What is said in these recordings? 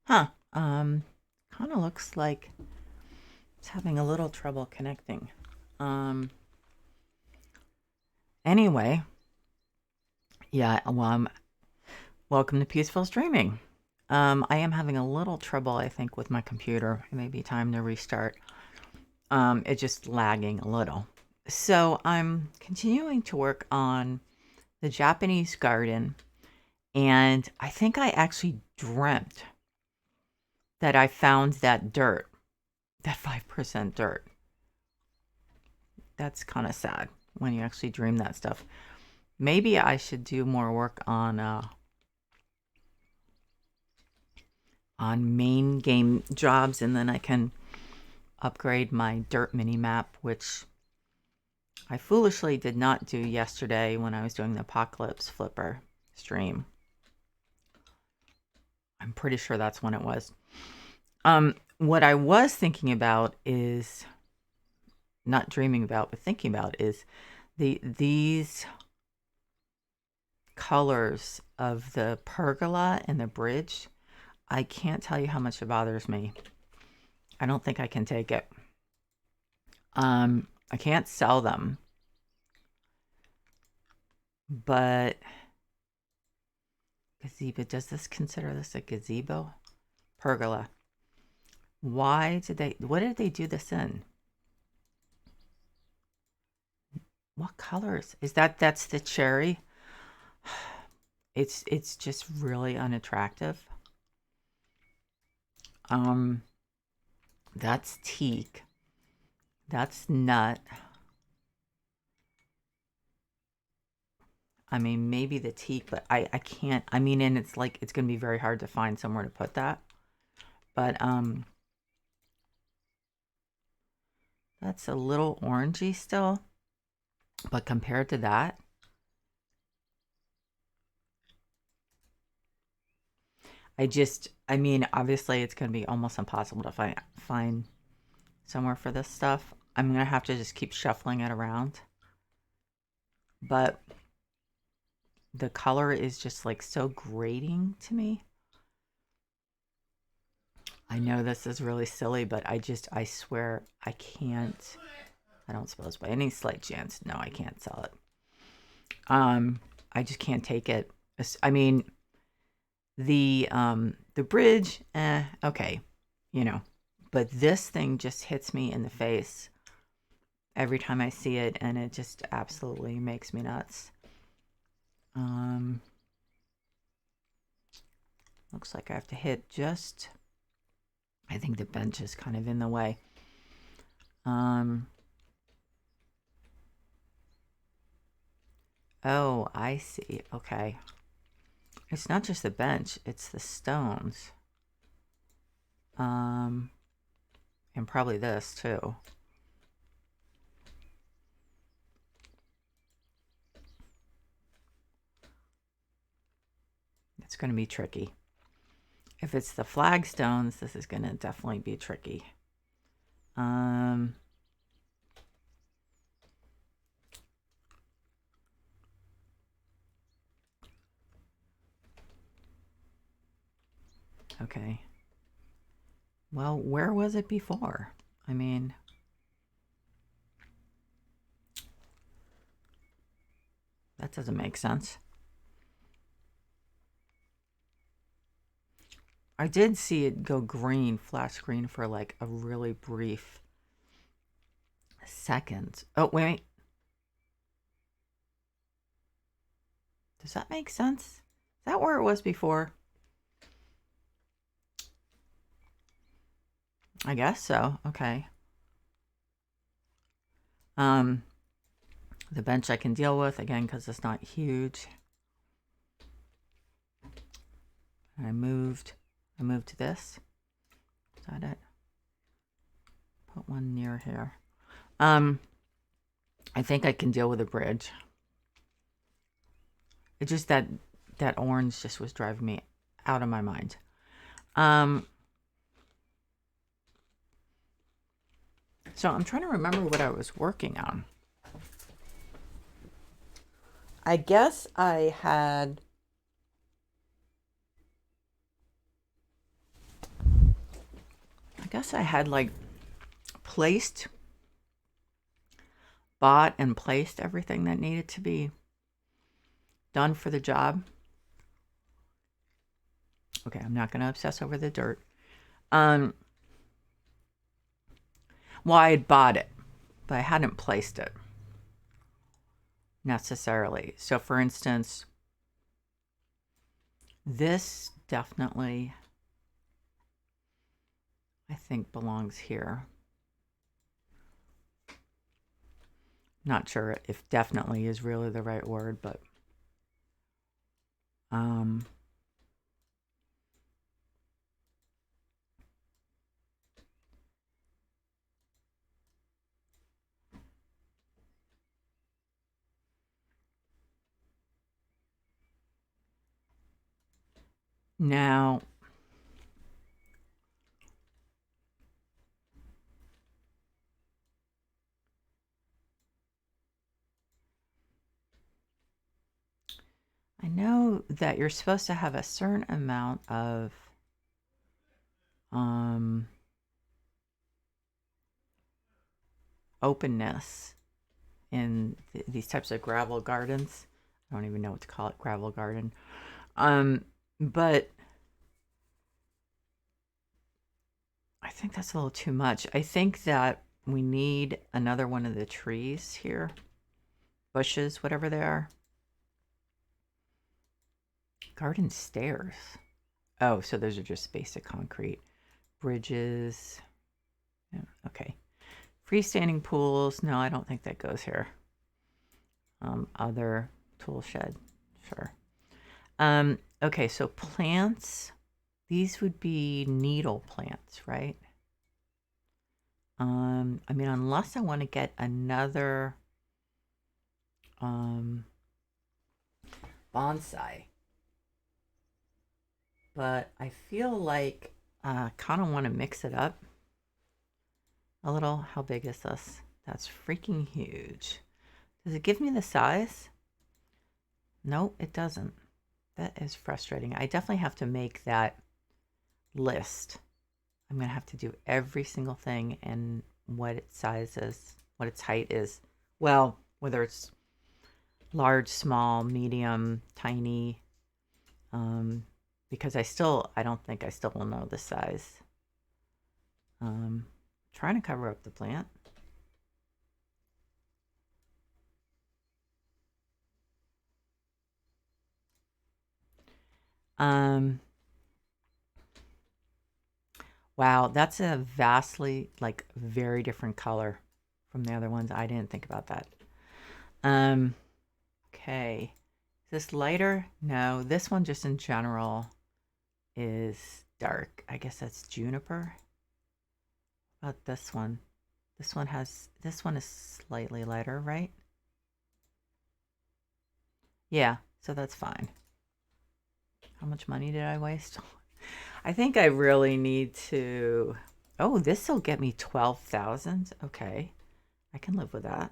Huh. Kind of looks like it's having a little trouble connecting. Um, anyway, yeah, welcome to Peaceful Streaming. I am having a little trouble, I think, with my computer. It may be time to restart. It's just lagging a little. So I'm continuing to work on the Japanese garden, and I think I actually dreamt that I found that dirt, that 5% dirt. That's kind of sad when you actually dream that stuff. Maybe I should do more work on main game jobs, and then I can upgrade my dirt mini map, which I foolishly did not do yesterday when I was doing the Apocalypse Flipper stream. I'm pretty sure that's when it was. What I was thinking about is not dreaming about, but thinking about is these colors of the pergola and the bridge. I can't tell you how much it bothers me. I don't think I can take it. I can't sell them, but gazebo. Does this consider this a gazebo? Pergola. Why did they? What did they do this in? What colors is that? That's the cherry. It's just really unattractive. Um, that's teak. That's nut. I mean, maybe the teak, but I can't. I mean, and it's like it's gonna be very hard to find somewhere to put that. But that's a little orangey still. But compared to that, I mean, obviously it's gonna be almost impossible to find somewhere for this stuff. I'm gonna have to just keep shuffling it around. But the color is just like so grating to me. I know this is really silly, but I swear I can't. I don't suppose by any slight chance. No, I can't sell it. I just can't take it. I mean, the bridge, okay, you know, but this thing just hits me in the face every time I see it, and it just absolutely makes me nuts. Looks like I have to hit just. I think the bench is kind of in the way. Oh, I see. Okay. It's not just the bench, it's the stones. And probably this too. It's going to be tricky. If it's the flagstones, this is going to definitely be tricky. Okay. Well, where was it before? I mean, that doesn't make sense. I did see it go green, flash green for like a really brief second. Oh, wait. Does that make sense? Is that where it was before? I guess so. Okay. The bench I can deal with, again, because it's not huge. I moved to this. Is that it? Put one near here. I think I can deal with a bridge. It's just that orange just was driving me out of my mind. So I'm trying to remember what I was working on. I guess I had guess I had like bought and placed everything that needed to be done for the job. Okay, I'm not going to obsess over the dirt. Well, I had bought it, but I hadn't placed it necessarily. So for instance, this definitely, I think, belongs here. Not sure if definitely is really the right word, but now I know that you're supposed to have a certain amount of openness in these types of gravel gardens. I don't even know what to call it, gravel garden. But I think that's a little too much. I think that we need another one of the trees here, bushes, whatever they are. Garden stairs. Oh, so those are just basic concrete. Bridges. Yeah, okay. Freestanding pools. No, I don't think that goes here. Other tool shed. Sure. Okay, so plants. These would be needle plants, right? I mean, unless I want to get another bonsai. But I feel like I kind of want to mix it up a little. How big is this? That's freaking huge. Does it give me the size? Nope, it doesn't. That is frustrating. I definitely have to make that list. I'm going to have to do every single thing and what its size is, what its height is. Well, whether it's large, small, medium, tiny, because I don't think I still will know the size. Trying to cover up the plant. Wow, that's a vastly, like, very different color from the other ones. I didn't think about that. Okay. Is this lighter? No, this one just in general is dark. I guess that's juniper. How about this one? This one is slightly lighter, right? Yeah, so that's fine. How much money did I waste? I think I really need to... Oh, this will get me 12,000. Okay, I can live with that.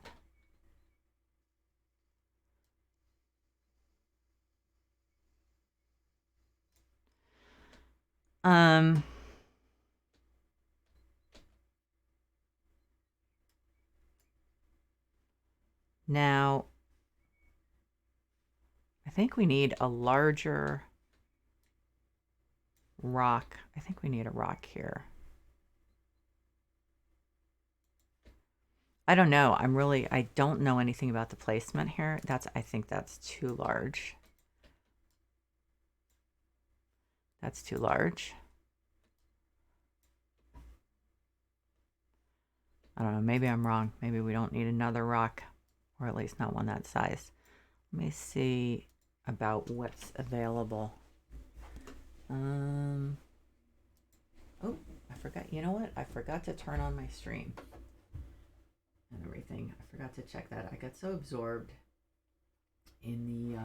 Now, I think we need a larger rock. I think we need a rock here. I don't know. I don't know anything about the placement here. I think that's too large. That's too large. I don't know. Maybe I'm wrong. Maybe we don't need another rock, or at least not one that size. Let me see about what's available. Oh, I forgot. You know what? I forgot to turn on my stream and everything. I forgot to check that. I got so absorbed in the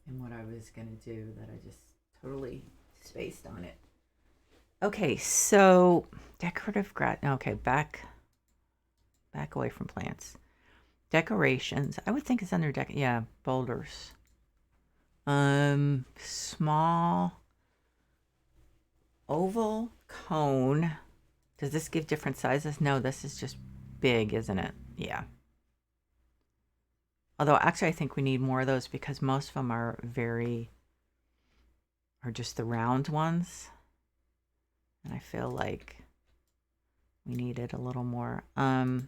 in what I was gonna do that I just totally spaced on it. Okay, so decorative grass. Okay, back away from plants. Decorations. I would think it's under yeah, boulders. Small. oval cone. Does this give different sizes? No, this is just big, isn't it? Yeah. Although actually I think we need more of those because most of them are just the round ones. And I feel like we needed a little more. I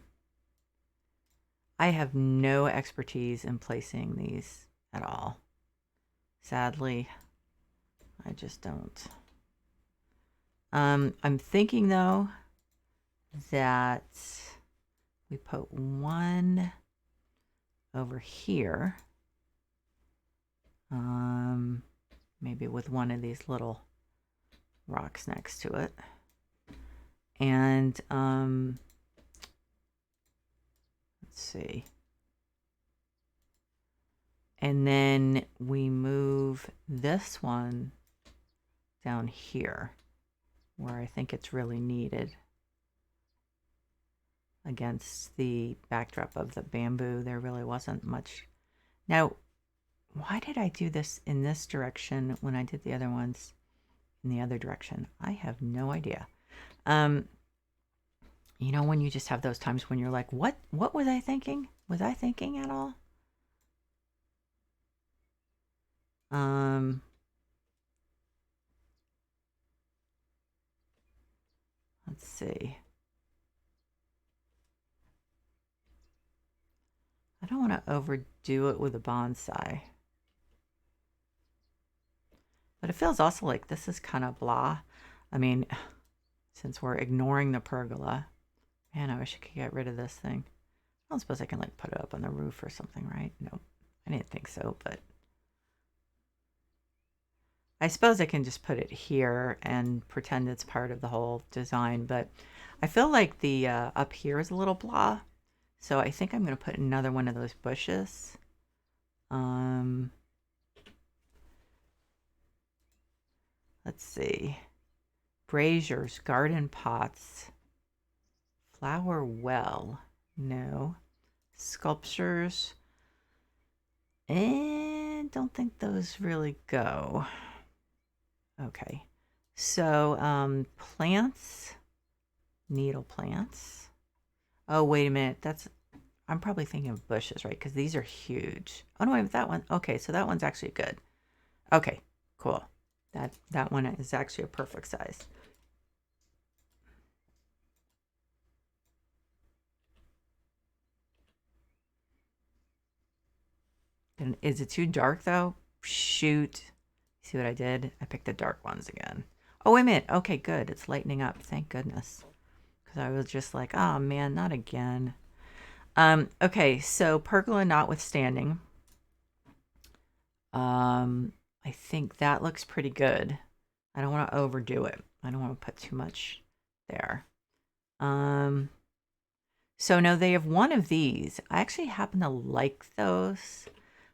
have no expertise in placing these at all. Sadly, I just don't. I'm thinking though that we put one over here. Maybe with one of these little rocks next to it. And let's see. And then we move this one down here where I think it's really needed against the backdrop of the bamboo. There really wasn't much. Now, why did I do this in this direction when I did the other ones in the other direction? I have no idea. You know, when you just have those times when you're like, what was I thinking? Was I thinking at all? Let's see. I don't want to overdo it with a bonsai. But it feels also like this is kind of blah. I mean, since we're ignoring the pergola. Man, I wish I could get rid of this thing. I don't suppose I can like put it up on the roof or something, right? No, I didn't think so, but I suppose I can just put it here and pretend it's part of the whole design. But I feel like the up here is a little blah. So I think I'm going to put another one of those bushes. Let's see. Braziers, garden pots, flower well. No. Sculptures. And don't think those really go. Okay. So plants, needle plants. Oh, wait a minute. I'm probably thinking of bushes, right? Because these are huge. Oh, no, wait, that one. Okay, so that one's actually good. Okay, cool. That one is actually a perfect size. And is it too dark though? Shoot. See what I did? I picked the dark ones again. Oh, wait a minute. Okay, good. It's lightening up. Thank goodness. Because I was just like, oh man, not again. Okay, so pergola notwithstanding, I think that looks pretty good. I don't want to overdo it. I don't want to put too much there. So no, they have one of these. I actually happen to like those.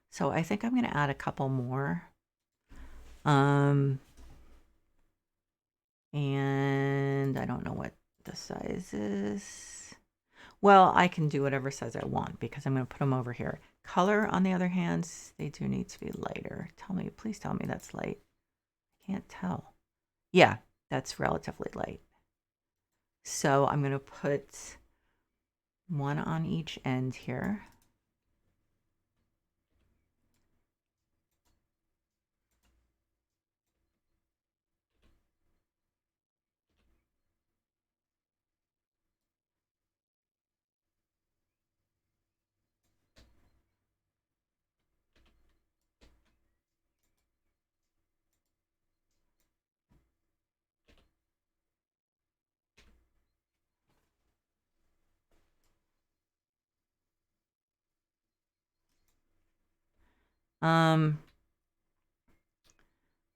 So I think I'm going to add a couple more. And I don't know what the size is. Well, I can do whatever size I want because I'm going to put them over here. Color, on the other hand, they do need to be lighter. Please tell me that's light. I can't tell. Yeah, that's relatively light. So I'm going to put one on each end here.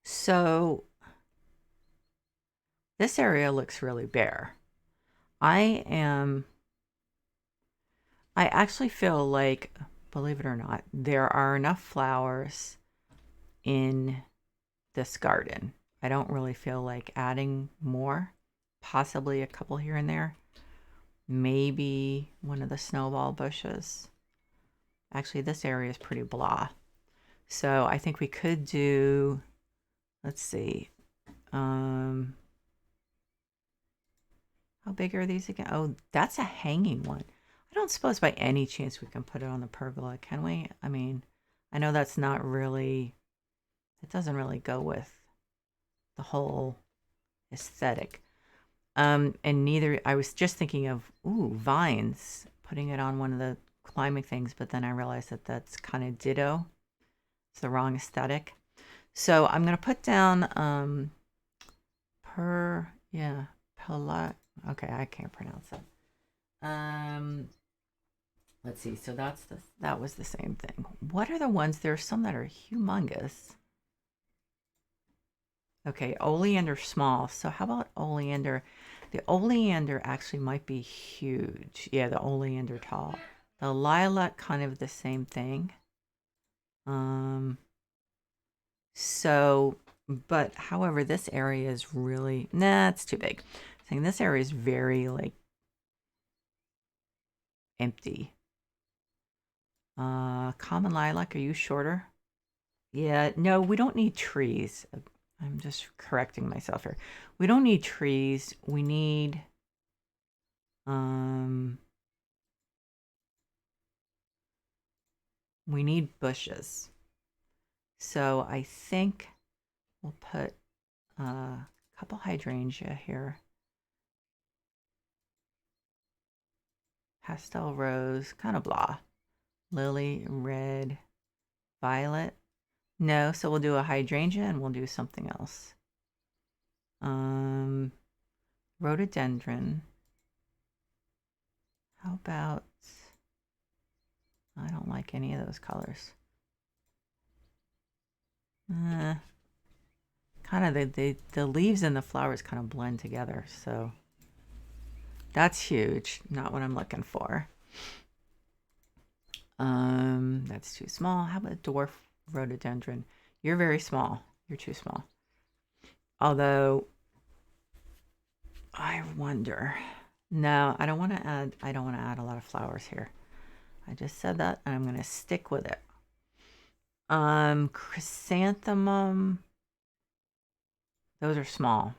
So this area looks really bare. I actually feel like, believe it or not, there are enough flowers in this garden. I don't really feel like adding more, possibly a couple here and there. Maybe one of the snowball bushes. Actually, this area is pretty blah. So I think we could do, let's see, How big are these again? Oh, that's a hanging one. I don't suppose by any chance we can put it on the pergola, can we? I mean, I know that's not really, it doesn't really go with the whole aesthetic. And neither, I was just thinking of, ooh, vines, putting it on one of the climbing things, but then I realized that that's kind of ditto. It's the wrong aesthetic. So I'm going to put down okay, I can't pronounce it. Let's see. So that was the same thing. What are the ones? There are some that are humongous. Okay, oleander small. So how about oleander? The oleander actually might be huge. Yeah, the oleander tall. The lilac kind of the same thing. So, but however, this area is really, nah, it's too big. I'm saying this area is very like empty. Common lilac, are you shorter? Yeah, no, we don't need trees. I'm just correcting myself here. We don't need trees. Um, we need bushes. So I think we'll put a couple hydrangea here. Pastel rose, kind of blah. Lily, red, violet. No, so we'll do a hydrangea and we'll do something else. Rhododendron. How about, I don't like any of those colors. Kind of the leaves and the flowers kind of blend together, so that's huge. Not what I'm looking for. That's too small. How about dwarf rhododendron? You're very small. You're too small. Although I wonder. No, I don't want to add a lot of flowers here. I just said that and I'm going to stick with it. Chrysanthemum. Those are small.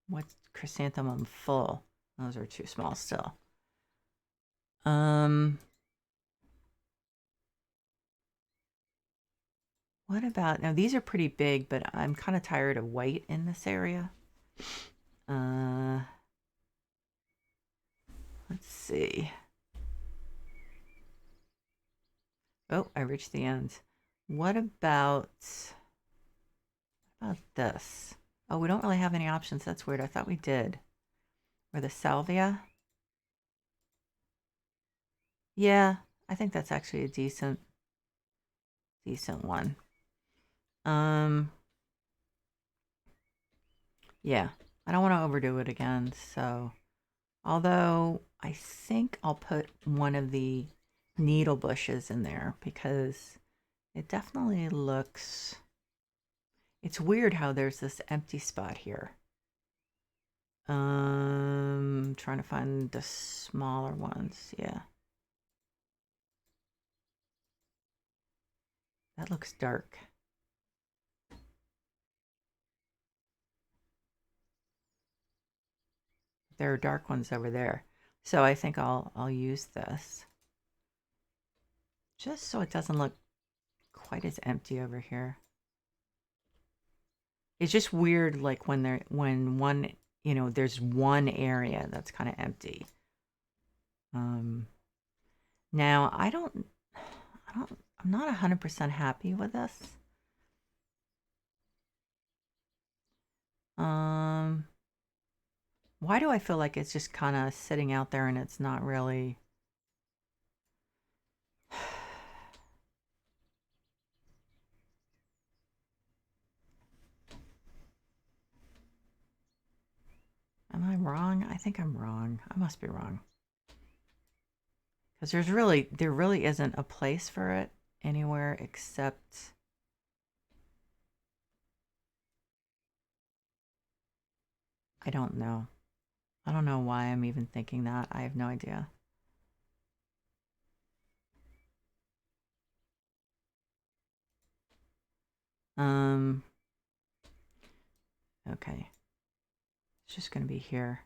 What's chrysanthemum full? Those are too small still. What about, now these are pretty big, but I'm kind of tired of white in this area. Let's see. Oh, I reached the end. What about this? Oh, we don't really have any options. That's weird. I thought we did. Or the salvia. Yeah, I think that's actually a decent one. Yeah, I don't want to overdo it again. So, although I think I'll put one of the needle bushes in there because it definitely looks, it's weird how there's this empty spot here. Trying to find the smaller ones. Yeah. That looks dark. There are dark ones over there. So I think I'll use this. Just so it doesn't look quite as empty over here. It's just weird like when one, there's one area that's kind of empty. Now I'm not 100% happy with this. Why do I feel like it's just kind of sitting out there and it's not really... Am I wrong? I think I'm wrong. I must be wrong. Because there really isn't a place for it anywhere except... I don't know. I don't know why I'm even thinking that. I have no idea. Okay. It's just going to be here.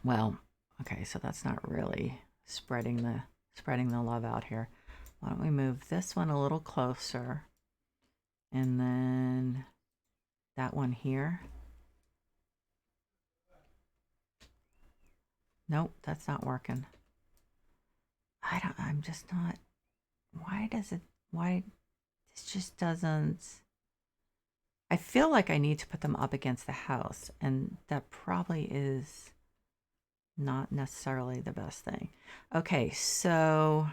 Well, okay, so that's not really spreading the love out here. Why don't we move this one a little closer, and then that one here. Nope, that's not working. I'm just not, why this just doesn't, I feel like I need to put them up against the house, and that probably is not necessarily the best thing. Okay, so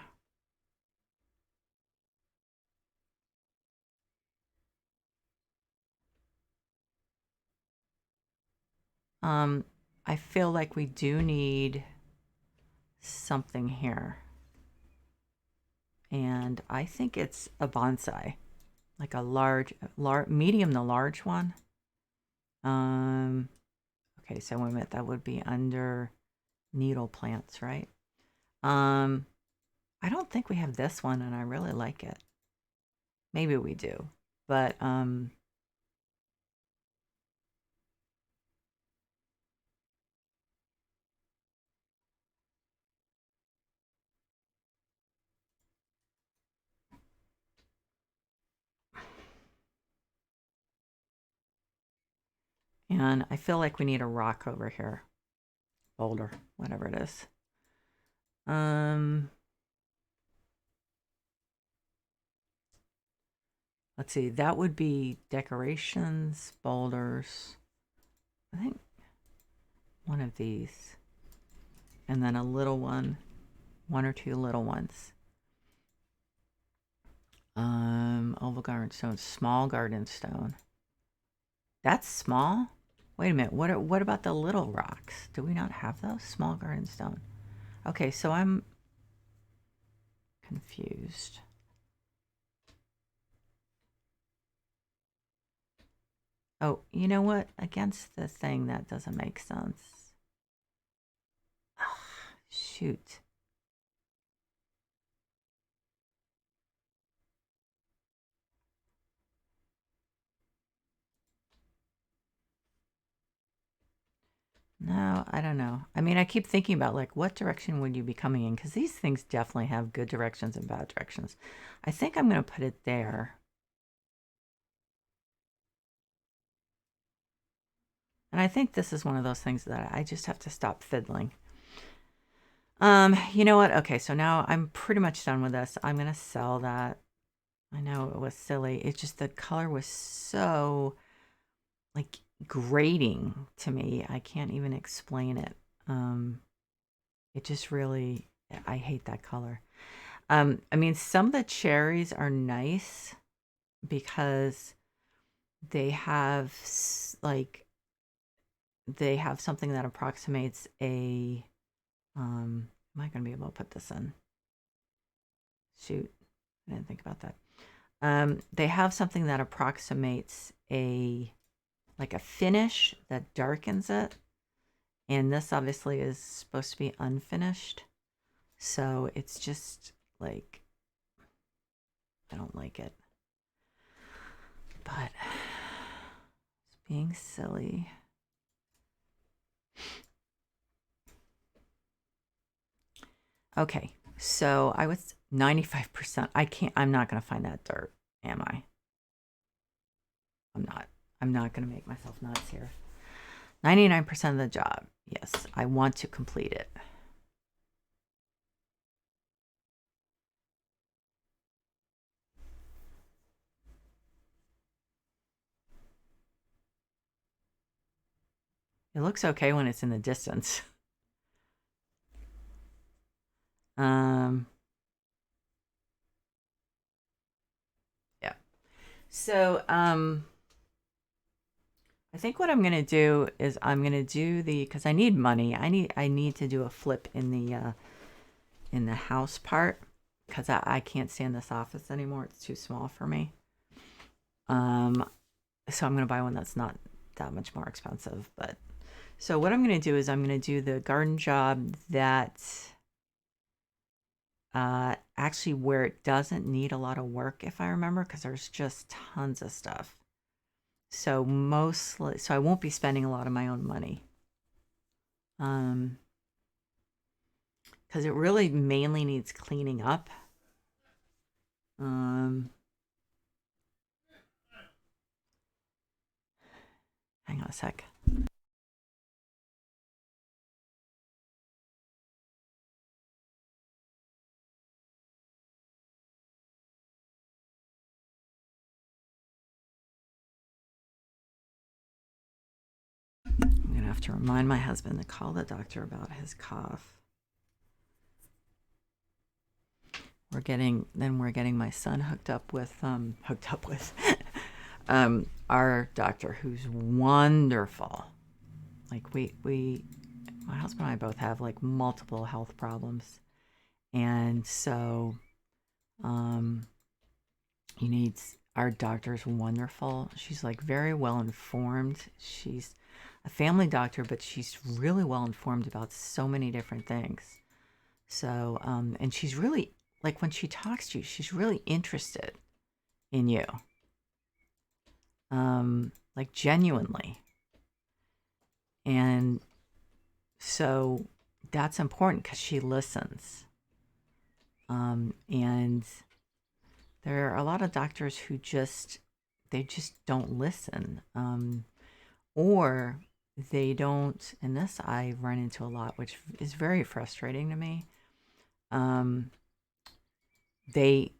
I feel like we do need something here. And I think it's a bonsai, like a medium to large one. Okay, so wait a minute, that would be under needle plants, right? I don't think we have this one, and I really like it. Maybe we do, but and I feel like we need a rock over here, boulder, whatever it is. Let's see, that would be decorations, boulders. I think one of these, and then a little one or two little ones. Oval garden stone, small garden stone. That's small. Wait a minute. What about the little rocks? Do we not have those? Small garden stone. Okay, so I'm confused. Oh, you know what? Against the thing, that doesn't make sense. Oh, shoot. No, I don't know. I mean, I keep thinking about like what direction would you be coming in? Because these things definitely have good directions and bad directions. I think I'm going to put it there. And I think this is one of those things that I just have to stop fiddling. You know what? Okay, so now I'm pretty much done with this. I'm gonna sell that. I know it was silly. It's just the color was so like grating to me. I can't even explain it. It just really, I hate that color. I mean, some of the cherries are nice because they have like they have something that approximates a am I going to be able to put this in? Shoot, I didn't think about that. They have something that approximates like a finish that darkens it, and this obviously is supposed to be unfinished, so it's just like I don't like it, but it's being silly. Okay, so I was 95%. I'm not going to find that dirt, am I? I'm not. I'm not going to make myself nuts here. 99% of the job. Yes, I want to complete it. It looks okay when it's in the distance. Yeah. So, I think what I'm going to do is I'm going to do because I need money. I need to do a flip in the house part because I can't stand this office anymore. It's too small for me. So I'm going to buy one that's not that much more expensive. But so what I'm going to do is I'm going to do the garden job that actually where it doesn't need a lot of work, if I remember, because there's just tons of stuff. So I won't be spending a lot of my own money. because it really mainly needs cleaning up. Um, Hang on a sec. I'm gonna have to remind my husband to call the doctor about his cough. We're getting my son hooked up with our doctor, who's wonderful. Like my husband and I both have like multiple health problems, and so he needs our doctor's wonderful. She's like very well informed. She's a family doctor, but she's really well informed about so many different things. So, and she's really, like, when she talks to you, she's really interested in you, like genuinely. And so that's important because she listens. And there are a lot of doctors who they just don't listen. Or they don't, and this I run into a lot, which is very frustrating to me. They,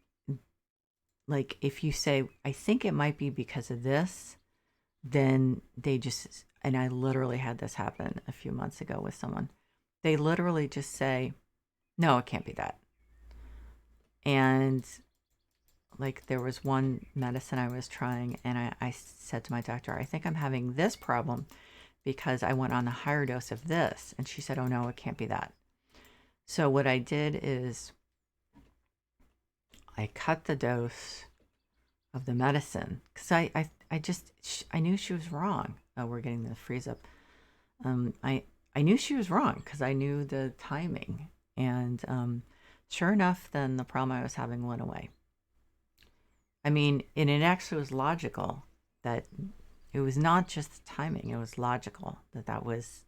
like, if you say, I think it might be because of this, then they just, and I literally had this happen a few months ago with someone. They literally just say, no, it can't be that. And like, there was one medicine I was trying, and I said to my doctor, I think I'm having this problem because I went on a higher dose of this. And she said, oh no, it can't be that. So what I did is I cut the dose of the medicine because I knew she was wrong. Oh, we're getting the freeze up. I knew she was wrong because I knew the timing. And sure enough, then the problem I was having went away. I mean, and it actually was logical that it was not just the timing, it was logical that was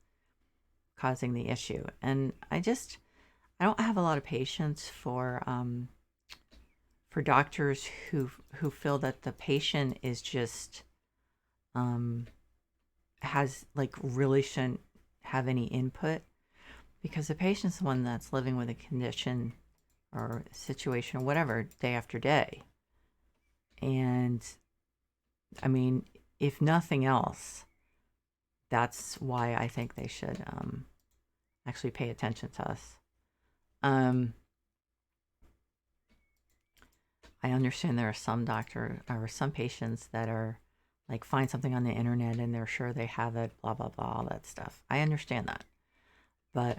causing the issue. And I don't have a lot of patience for doctors who feel that the patient is just has, like, really shouldn't have any input, because the patient's the one that's living with a condition or situation or whatever day after day. And I mean, if nothing else, that's why I think they should actually pay attention to us. I understand there are some some patients that are like, find something on the internet and they're sure they have it, blah, blah, blah, all that stuff. I understand that. But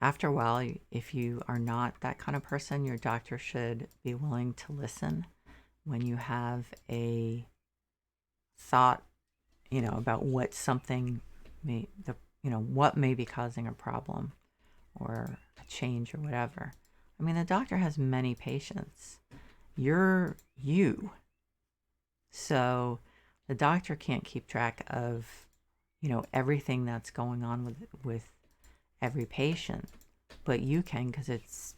after a while, if you are not that kind of person, your doctor should be willing to listen when you have a thought, about what something what may be causing a problem or a change or whatever. I mean, the doctor has many patients. You're you. So the doctor can't keep track of, everything that's going on with every patient, but you can, because it's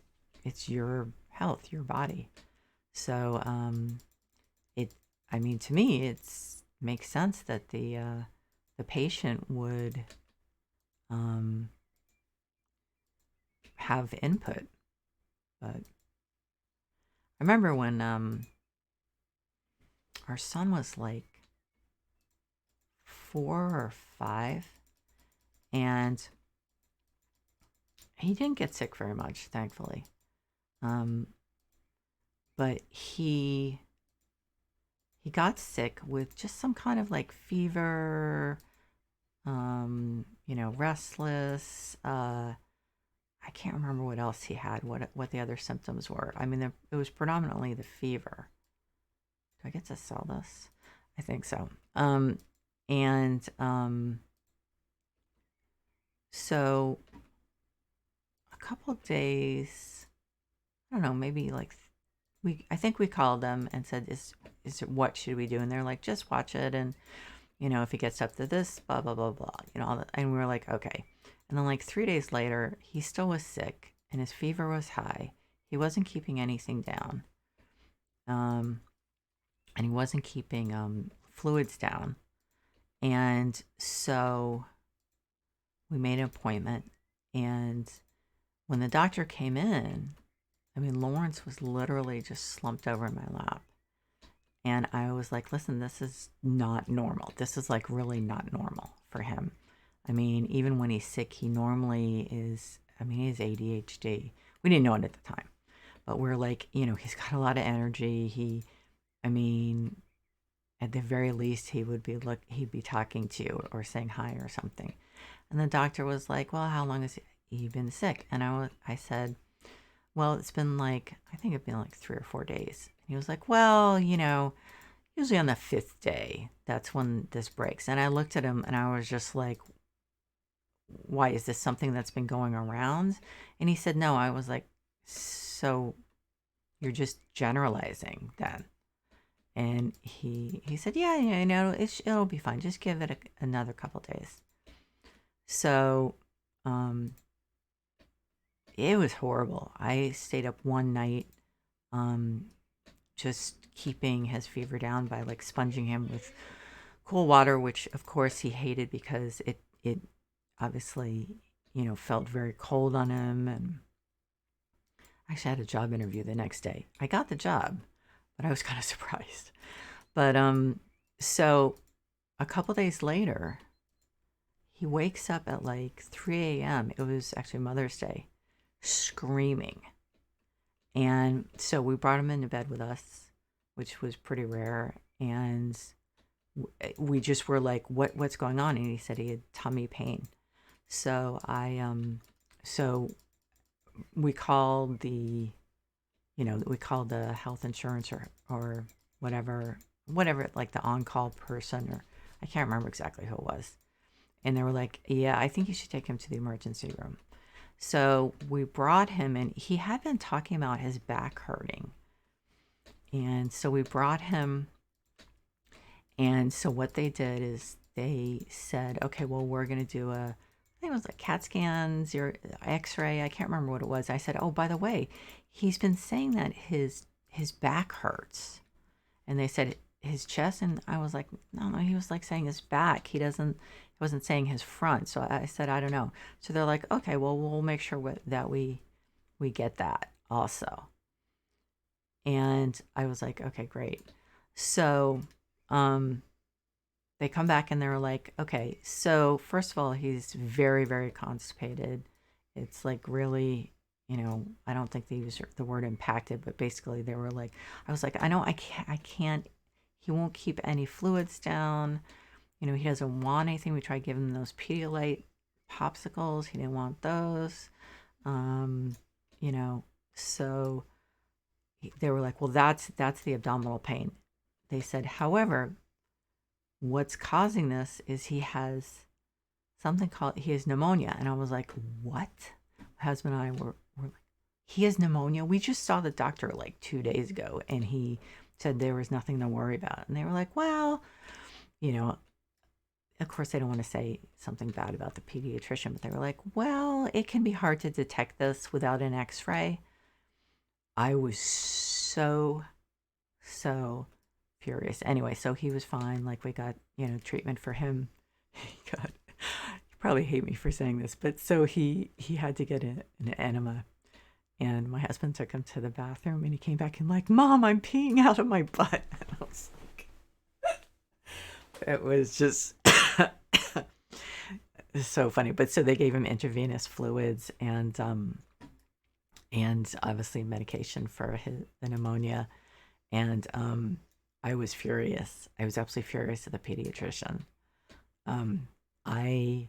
your health, your body. So to me, it's makes sense that the patient would have input. But I remember when our son was like 4 or 5, and he didn't get sick very much, thankfully. But he got sick with just some kind of like fever, restless. I can't remember what else he had, what the other symptoms were. I mean, it was predominantly the fever. Do I get to sell this? I think so. So a couple of days, I don't know, maybe like I think we called them and said, is what should we do? And they're like, just watch it. And if he gets up to this, blah, blah, blah, blah, all that. And we were like, okay. And then like 3 days later, he still was sick and his fever was high. He wasn't keeping anything down. And he wasn't keeping fluids down. And so we made an appointment. And when the doctor came in, I mean, Lawrence was literally just slumped over in my lap. And I was like, listen, this is not normal. This is like really not normal for him. I mean, even when he's sick, he normally is, I mean, he has ADHD. We didn't know it at the time. But we're like, he's got a lot of energy. I mean, at the very least, he'd be talking to you or saying hi or something. And the doctor was like, well, how long has he been sick? And I said, well, I think it'd been like 3 or 4 days. And he was like, well, usually on the 5th day, that's when this breaks. And I looked at him and I was just like, why, is this something that's been going around? And he said, no. I was like, so you're just generalizing then? And he said, yeah, it'll be fine. Just give it another couple days. So, it was horrible. I stayed up one night, just keeping his fever down by like sponging him with cool water, which of course he hated because it obviously, felt very cold on him. And actually I had a job interview the next day. I got the job, but I was kind of surprised. But so a couple days later, he wakes up at like 3 a.m. It was actually Mother's Day, screaming. And so we brought him into bed with us, which was pretty rare. And we just were like, what's going on? And he said he had tummy pain. So so we called the health insurance or whatever, like the on-call person, or I can't remember exactly who it was. And they were like, yeah, I think you should take him to the emergency room. So we brought him in. He had been talking about his back hurting. And so we brought him. And so what they did is they said, okay, well, we're going to do I think it was like CAT scans or X-ray. I can't remember what it was. I said, oh, by the way, he's been saying that his back hurts. And they said his chest. And I was like, no, he was like saying his back. He wasn't saying his front. So I said, I don't know. So they're like, okay, well, we'll make sure that we get that also. And I was like, okay, great. So they come back and they're like, okay, so first of all, he's very, very constipated. It's like really, I don't think they use the word impacted, but basically they were like, I was like, I can't, he won't keep any fluids down. He doesn't want anything. We tried giving him those Pedialyte popsicles. He didn't want those. So they were like, well, that's the abdominal pain. They said, however, what's causing this is he has he has pneumonia. And I was like, what? My husband and I were like, he has pneumonia? We just saw the doctor like 2 days ago and he said there was nothing to worry about. And they were like, well, of course, they don't want to say something bad about the pediatrician, but they were like, well, it can be hard to detect this without an X-ray. I was so furious. Anyway, so he was fine. Like we got, treatment for him. God, you probably hate me for saying this, but so he had to get an enema. And my husband took him to the bathroom and he came back and like, Mom, I'm peeing out of my butt. And I was like, it was just so funny. But so they gave him intravenous fluids and obviously medication for the pneumonia. And I was furious. I was absolutely furious at the pediatrician. I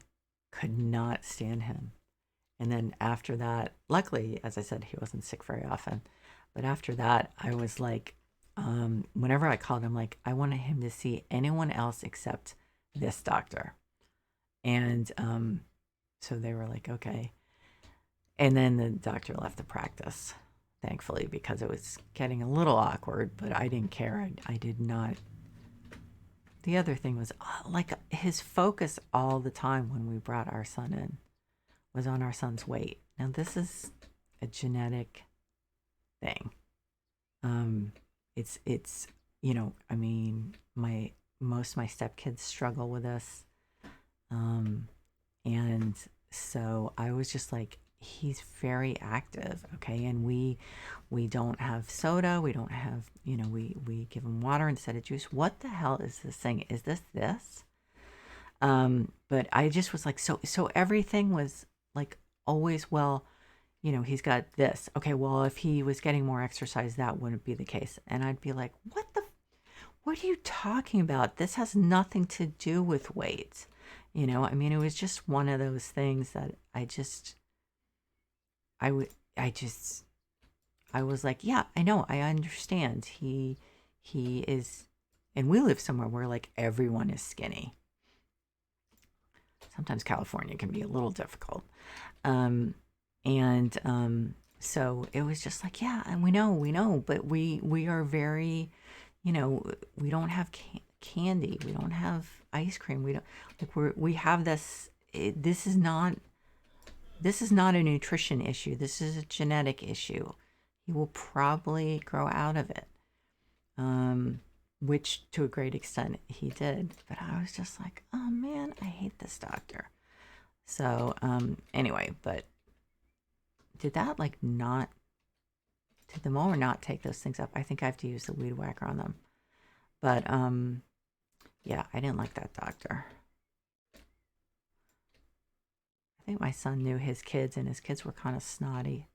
could not stand him. And then after that, luckily, as I said, he wasn't sick very often. But after that, I was like, whenever I called him, like, I wanted him to see anyone else except this doctor. And so they were like, okay. And then the doctor left the practice, thankfully, because it was getting a little awkward, but I didn't care. I did not. the other thing was like his focus all the time when we brought our son in was on our son's weight. Now this is a genetic thing. It's I mean, most of my stepkids struggle with this. And so I was just like, he's very active, okay? And we don't have soda, we don't have, we give him water instead of juice. What the hell is this thing? Is this? But I just was like, so everything was like always, well, he's got this. Okay, well, if he was getting more exercise, that wouldn't be the case. And I'd be like, what are you talking about? This has nothing to do with weight. I mean, it was just one of those things that I was like, yeah, I know, I understand. He is, and we live somewhere where like everyone is skinny. Sometimes California can be a little difficult. So it was just like, yeah, and we know, but we are very, we don't have candy, we don't have ice cream, we don't like we have this. This is not a nutrition issue. This is a genetic issue. He will probably grow out of it, which to a great extent he did. But I was just like, oh man, I hate this doctor. So anyway, but did the mower not take those things up? I think I have to use the weed whacker on them. But yeah, I didn't like that doctor. I think my son knew his kids, and his kids were kind of snotty.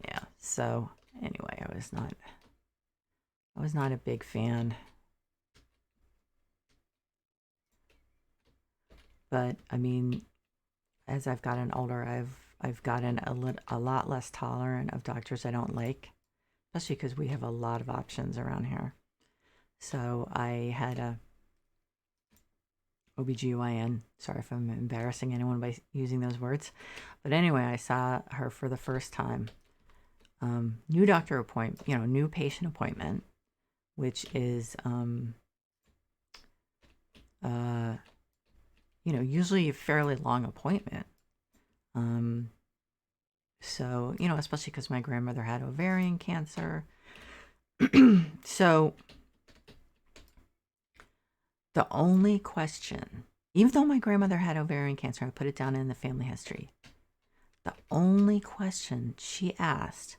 Yeah, so anyway, I was not a big fan. But I mean, as I've gotten older, I've gotten a lot less tolerant of doctors I don't like, especially because we have a lot of options around here. So I had a OBGYN. Sorry if I'm embarrassing anyone by using those words. But anyway, I saw her for the first time. New doctor appointment, new patient appointment, which is, usually a fairly long appointment. So, especially because my grandmother had ovarian cancer. So the only question, even though my grandmother had ovarian cancer, I put it down in the family history. The only question she asked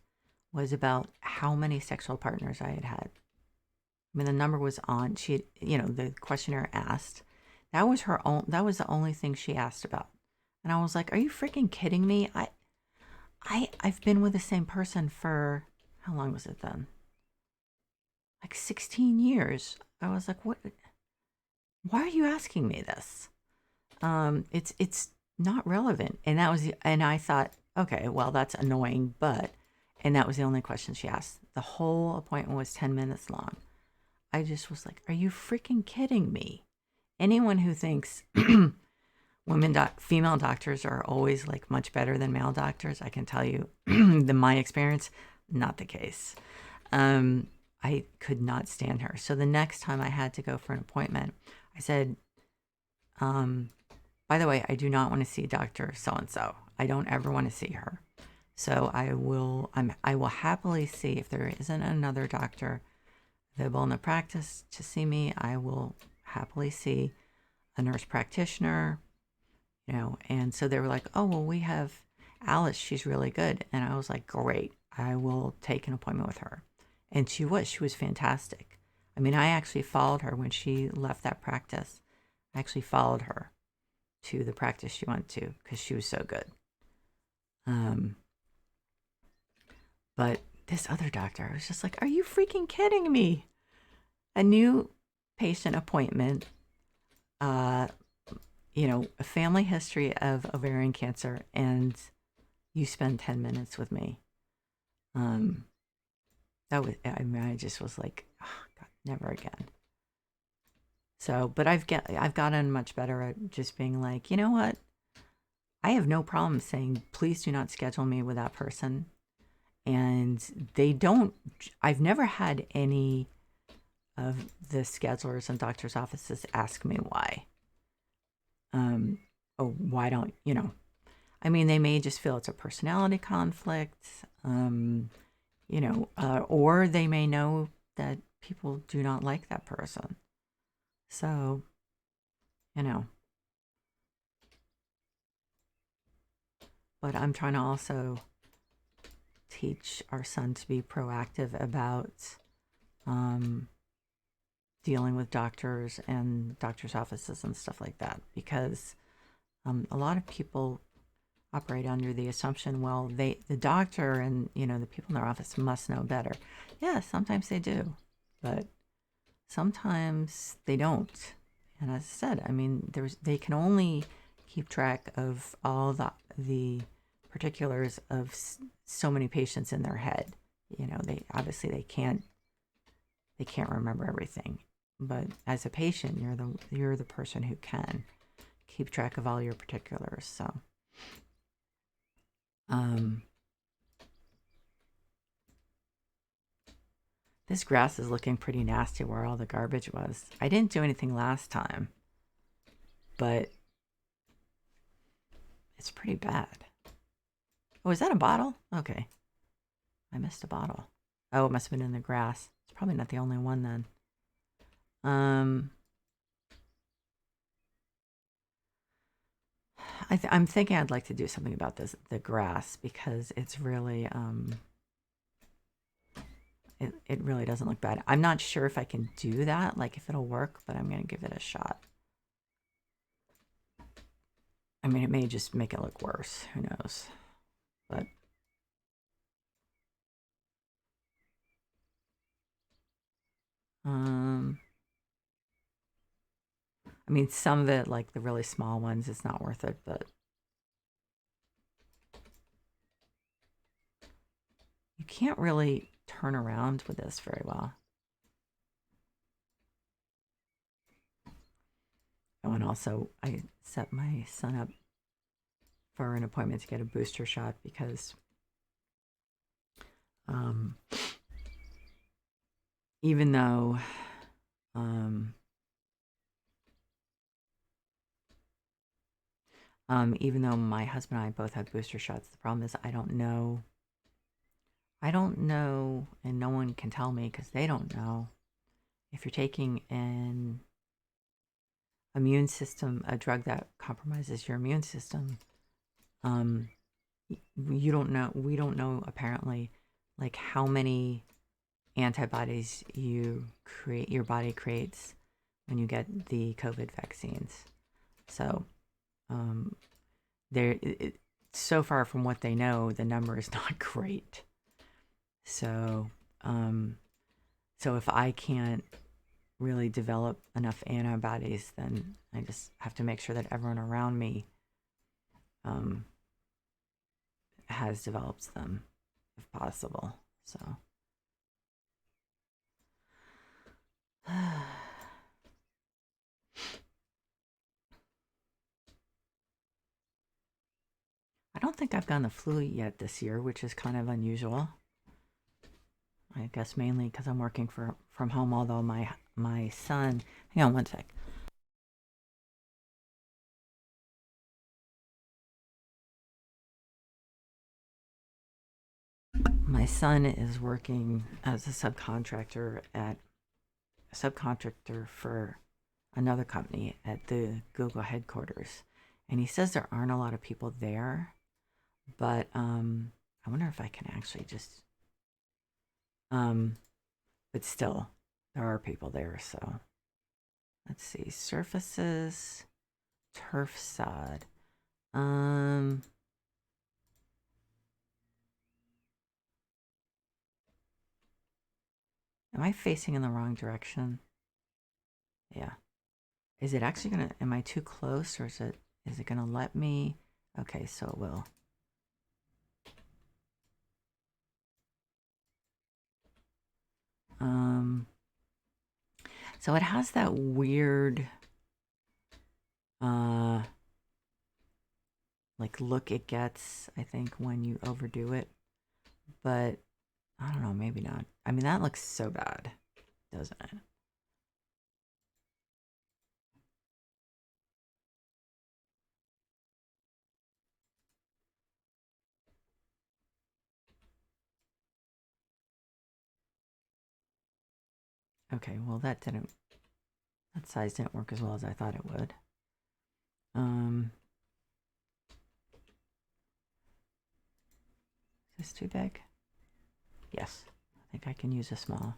was about how many sexual partners I had had. I mean, the number was on, the questionnaire asked. That was the only thing she asked about. And I was like, are you freaking kidding me? I've been with the same person for, how long was it then? Like 16 years. I was like, what? Why are you asking me this? It's not relevant. And I thought, okay, well, that's annoying, and that was the only question she asked. The whole appointment was 10 minutes long. I just was like, are you freaking kidding me? Anyone who thinks female doctors are always like much better than male doctors, I can tell you, in my experience, not the case. I could not stand her. So the next time I had to go for an appointment, I said, by the way, I do not want to see Dr. So-and-so. I don't ever want to see her. So I will happily see, if there isn't another doctor available in the practice to see me, I will happily see a nurse practitioner, and so they were like, oh, well, we have Alice, she's really good. And I was like, great, I will take an appointment with her. And she was fantastic. I mean, I actually followed her when she left that practice. I actually followed her to the practice she went to because she was so good. But this other doctor, I was just like, are you freaking kidding me? A new patient appointment, a family history of ovarian cancer, and you spend 10 minutes with me. I just was like, oh, God, never again. So, but I've gotten much better at just being like, you know what? I have no problem saying, please do not schedule me with that person. And they don't, I've never had any of the schedulers and doctor's offices ask me why. Oh, why don't, I mean, they may just feel it's a personality conflict, or they may know that people do not like that person. So, you know, but I'm trying to also teach our son to be proactive about dealing with doctors and doctors' offices and stuff like that, because a lot of people operate under the assumption, well, the doctor and the people in their office must know better. Yeah, sometimes they do, but sometimes they don't. And as I said, I mean, they can only keep track of all the particulars of so many patients in their head. They obviously they can't remember everything. But as a patient, you're the person who can keep track of all your particulars. So, this grass is looking pretty nasty where all the garbage was. I didn't do anything last time, but it's pretty bad. Oh, is that a bottle? Okay. I missed a bottle. Oh, it must have been in the grass. It's probably not the only one then. I'm thinking I'd like to do something about the grass, because it's really it really doesn't look bad. I'm not sure if I can do that, like if it'll work, but I'm gonna give it a shot. I mean, it may just make it look worse. Who knows? But I mean, some of it, like the really small ones, it's not worth it, but you can't really turn around with this very well. Oh, and also, I set my son up for an appointment to get a booster shot because even though even though my husband and I both have booster shots, the problem is I don't know, and no one can tell me because they don't know, if you're taking an immune system, a drug that compromises your immune system, you don't know, we don't know apparently, like how many antibodies your body creates when you get the COVID vaccines. So so far from what they know, the number is not great. So so if I can't really develop enough antibodies, then I just have to make sure that everyone around me has developed them, if possible. So I don't think I've gotten the flu yet this year, which is kind of unusual. I guess mainly because I'm working from home, although my son, hang on one sec. My son is working as a subcontractor for another company at the Google headquarters, and he says there aren't a lot of people there, but I wonder if I can actually just but still there are people there. So let's see, surfaces, turf sod. Am I facing in the wrong direction? Yeah. Is it actually gonna, am I too close, or is it gonna let me? Okay, so it will. So it has that weird like look it gets, I think, when you overdo it. But I don't know, maybe not. I mean, that looks so bad, doesn't it? Okay, well that size didn't work as well as I thought it would. Um, is this too big? Yes, I think I can use a small.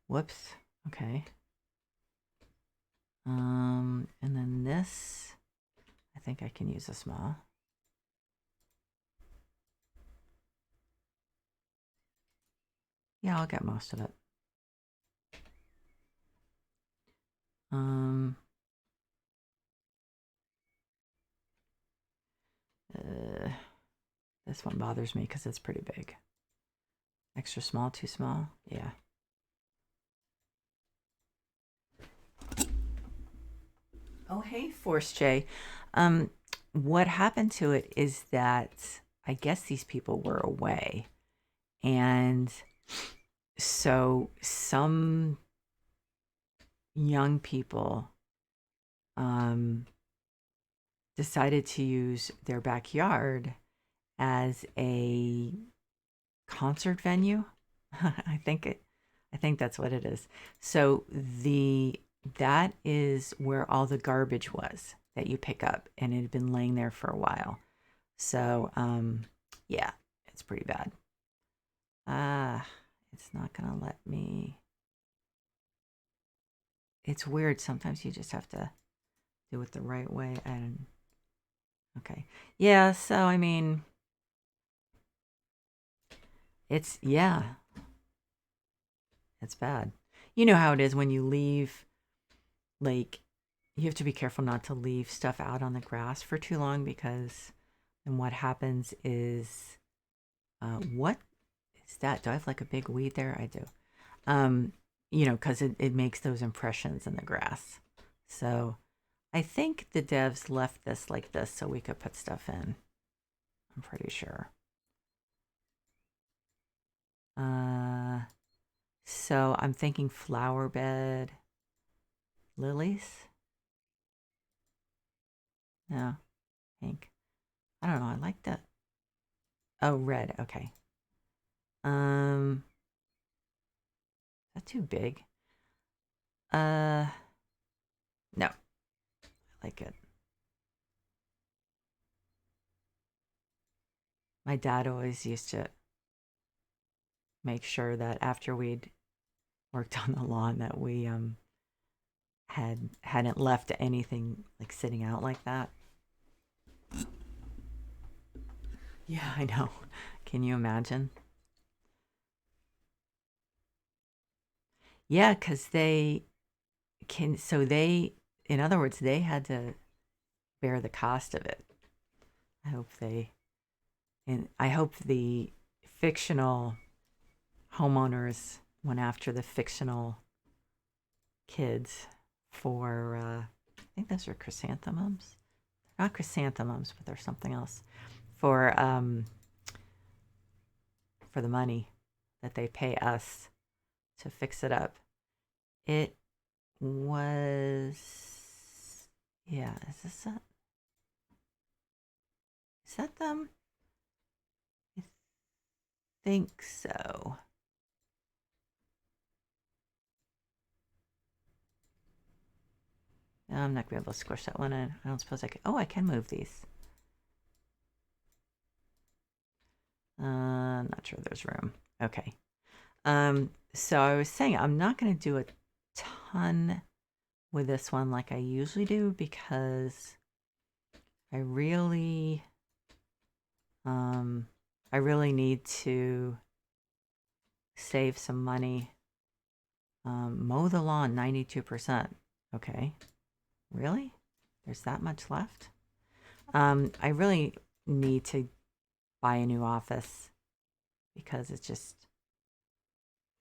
Whoops. Okay. And then this, I think I can use a small. Yeah, I'll get most of it. Um, this one bothers me because it's pretty big. Extra small, too small? Yeah. Oh, hey, Force J. Um, what happened to it is that I guess these people were away. And so some young people decided to use their backyard as a concert venue. I think that's what it is. So that is where all the garbage was that you pick up, and it had been laying there for a while. So yeah, it's pretty bad. It's not gonna let me. It's weird. Sometimes you just have to do it the right way. And okay, yeah. So I mean, yeah, it's bad. You know how it is when you leave, like, you have to be careful not to leave stuff out on the grass for too long because then what happens is, what is that? Do I have like a big weed there? I do. Um, because it makes those impressions in the grass. So I think the devs left this like this so we could put stuff in. I'm pretty sure. Uh, so I'm thinking flower bed, lilies. No, pink. I don't know. I like that. Oh, red. Okay. Is that too big? Uh, no. I like it. My dad always used to make sure that after we'd worked on the lawn that we hadn't left anything like sitting out like that. Yeah, I know. Can you imagine? Yeah, because they can. So in other words, they had to bear the cost of it. I hope they, and I hope the fictional homeowners went after the fictional kids for. I think those are chrysanthemums. Not chrysanthemums, but there's something else for the money that they pay us to fix it up. It was, yeah. Is that them? I think so. No, I'm not gonna be able to squish that one in. I don't suppose I can. Oh, I can move these. I'm not sure there's room. Okay. So I was saying I'm not gonna do a ton with this one like I usually do because I really, I really need to save some money. Mow the lawn 92%. Okay. Really? There's that much left? I really need to buy a new office because it's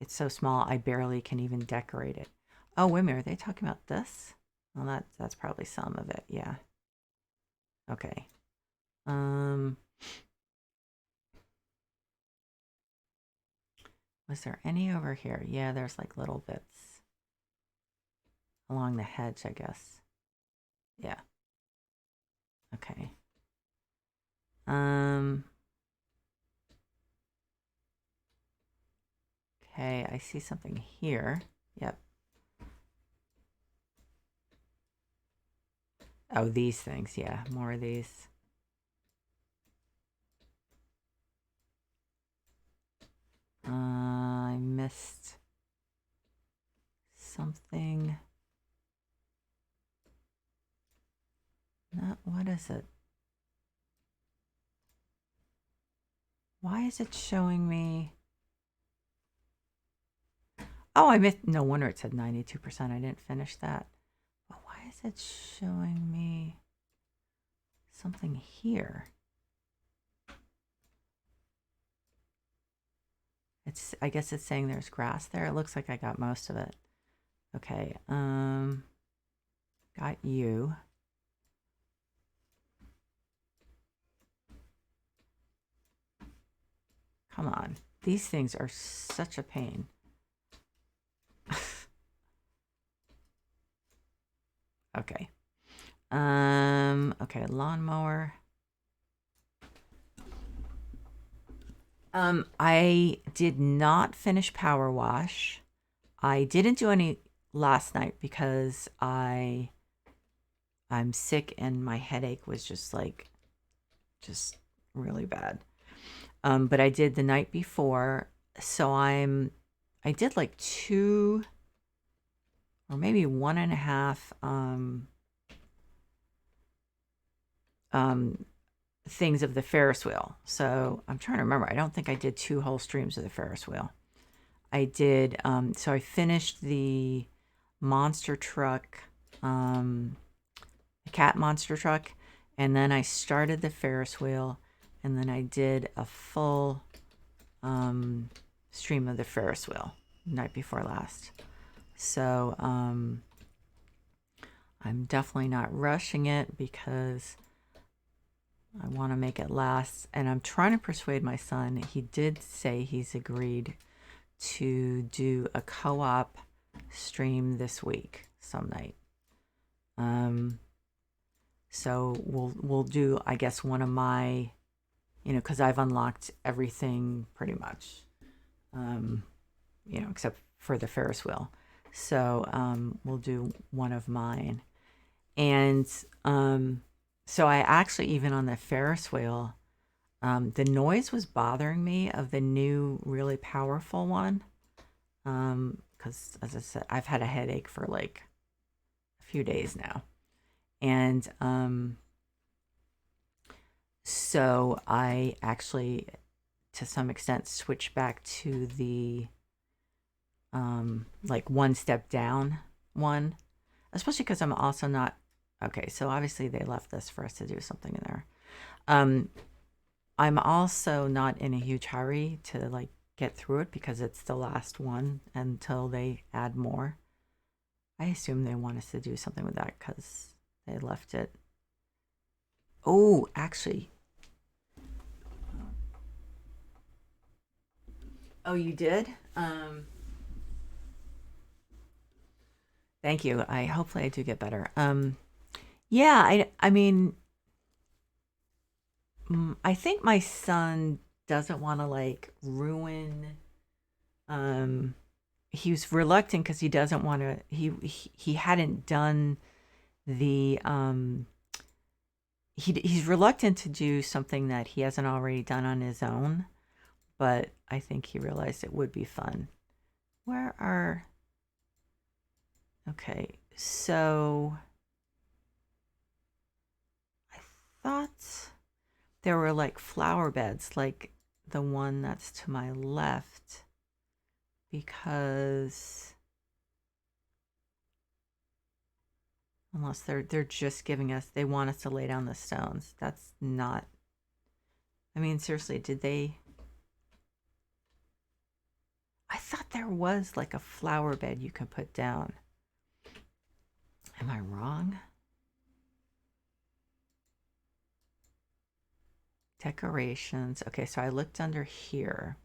so small I barely can even decorate it. Oh, wait a minute. Are they talking about this? Well, that's probably some of it. Yeah. Okay. Um, was there any over here? Yeah, there's like little bits along the hedge, I guess. Yeah. Okay. Um, okay, I see something here. Yep. Oh, these things. Yeah, more of these. I missed something. Not, what is it? Why is it showing me? Oh, I missed. No wonder it said 92%. I didn't finish that. But why is it showing me something here? I guess it's saying there's grass there. It looks like I got most of it. Okay. Got you. Come on. These things are such a pain. Okay. Okay, lawnmower. I did not finish power wash. I didn't do any last night because I'm sick and my headache was just really bad. But I did the night before, so I did like 2 or maybe 1.5 things of the Ferris wheel. So I'm trying to remember. I don't think I did 2 whole streams of the Ferris wheel. I did. So I finished the monster truck, the cat monster truck, and then I started the Ferris wheel, and then I did a full stream of the Ferris wheel night before last. So I'm definitely not rushing it because I want to make it last. And I'm trying to persuade my son. He did say he's agreed to do a co-op stream this week some night. So we'll do, I guess, one of my, because I've unlocked everything pretty much, except for the Ferris wheel. So we'll do one of mine. And so I actually, even on the Ferris wheel, the noise was bothering me of the new, really powerful one. Because, as I said, I've had a headache for like a few days now. And so I actually, to some extent, switched back to the like one step down one, especially because I'm also not, okay, so obviously they left this for us to do something in there. I'm also not in a huge hurry to like get through it because it's the last one until they add more. I assume they want us to do something with that because they left it. Oh, actually. Oh, you did? Thank you. Hopefully I do get better. Yeah, I mean, I think my son doesn't want to like ruin. He was reluctant because he doesn't want to. He hadn't done the. He's reluctant to do something that he hasn't already done on his own, but I think he realized it would be fun. Where are? Okay, so I thought there were like flower beds, like the one that's to my left, because unless they're just giving us, they want us to lay down the stones. That's not. I mean, seriously, did they? I thought there was like a flower bed you can put down. Am I wrong? Decorations. Okay, so I looked under here.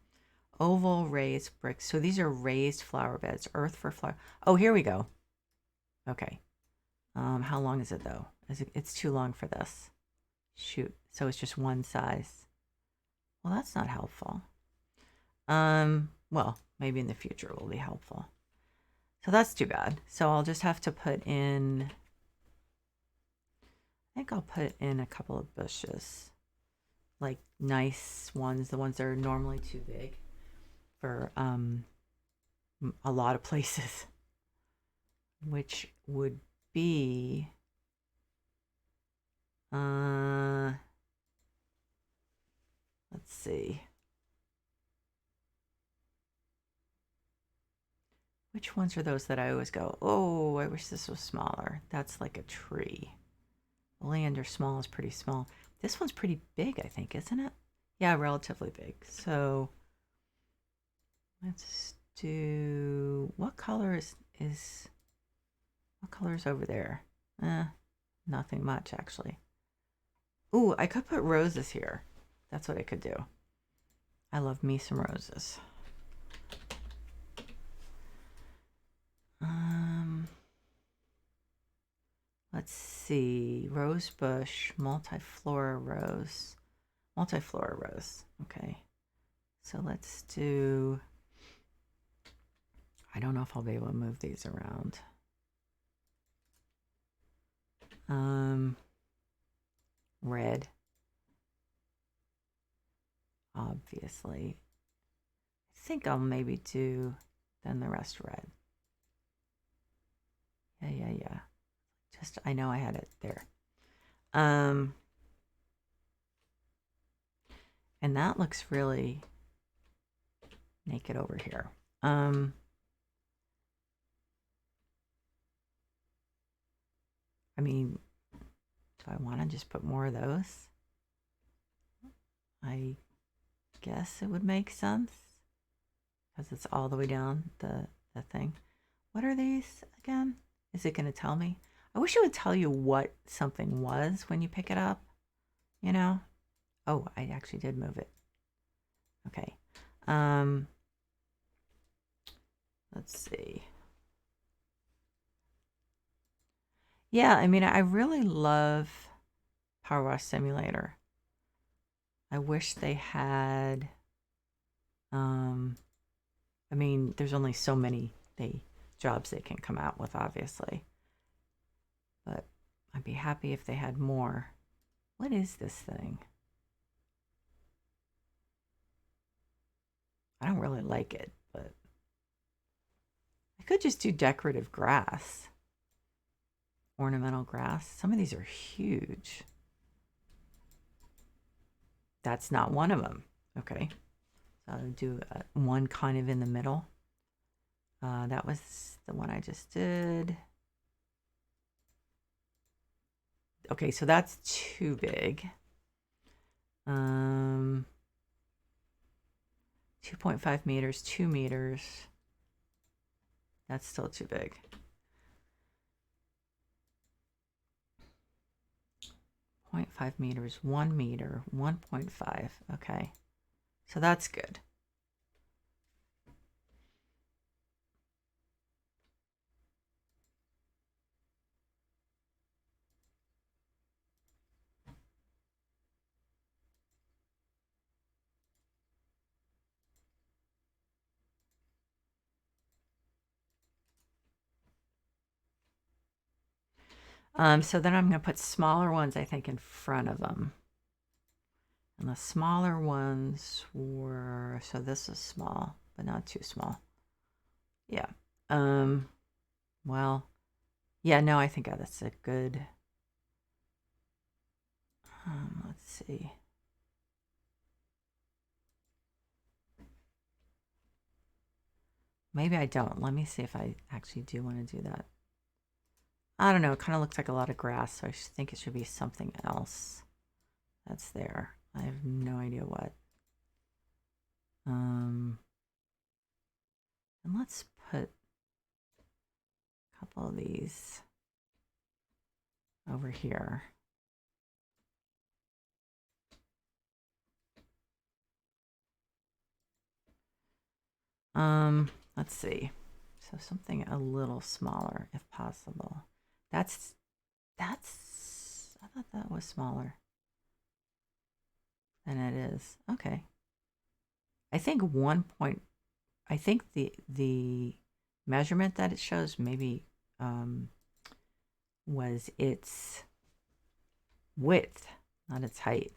Oval raised bricks. So these are raised flower beds. Earth for flower. Oh, here we go. Okay. How long is it though? It's too long for this. Shoot. So it's just one size. Well, that's not helpful. Well, maybe in the future it will be helpful. So that's too bad. So I'll just have to put in, I think I'll put in a couple of bushes. Like nice ones, the ones that are normally too big for a lot of places, which would be let's see. Which ones are those that I always go, oh, I wish this was smaller. That's like a tree. Oleander small is pretty small. This one's pretty big, I think, isn't it? Yeah, relatively big. So let's do, what color is what color is over there? Nothing much actually. Ooh, I could put roses here. That's what I could do. I love me some roses. Let's see. Rose bush, multiflora rose. Multiflora rose. Okay. So let's do, I don't know if I'll be able to move these around. Red. Obviously. I think I'll maybe do then the rest red. Yeah. Just, I know I had it there. And that looks really naked over here. I mean, do I want to just put more of those? I guess it would make sense because it's all the way down the thing. What are these again? Is it going to tell me? I wish it would tell you what something was when you pick it up, you know? Oh, I actually did move it. Okay. Let's see. Yeah, I mean, I really love Power Wash Simulator. I wish they had, I mean, there's only so many jobs they can come out with, obviously. But I'd be happy if they had more. What is this thing? I don't really like it, but I could just do decorative grass. Ornamental grass. Some of these are huge. That's not one of them. Okay. So I'll do one kind of in the middle. That was the one I just did. Okay, so that's too big. 2.5 meters, 2 meters. That's still too big. 0.5 meters, 1 meter, 1.5. Okay, so that's good. So then I'm going to put smaller ones, I think, in front of them. And the smaller ones were, so this is small, but not too small. Yeah. Well, yeah, no, I think that's a good, let's see. Maybe I don't. Let me see if I actually do want to do that. I don't know. It kind of looks like a lot of grass, so I think it should be something else that's there. I have no idea what. And let's put a couple of these over here. Let's see. So something a little smaller if possible. That's I thought that was smaller than it is. Okay. I think I think the measurement that it shows maybe was its width, not its height.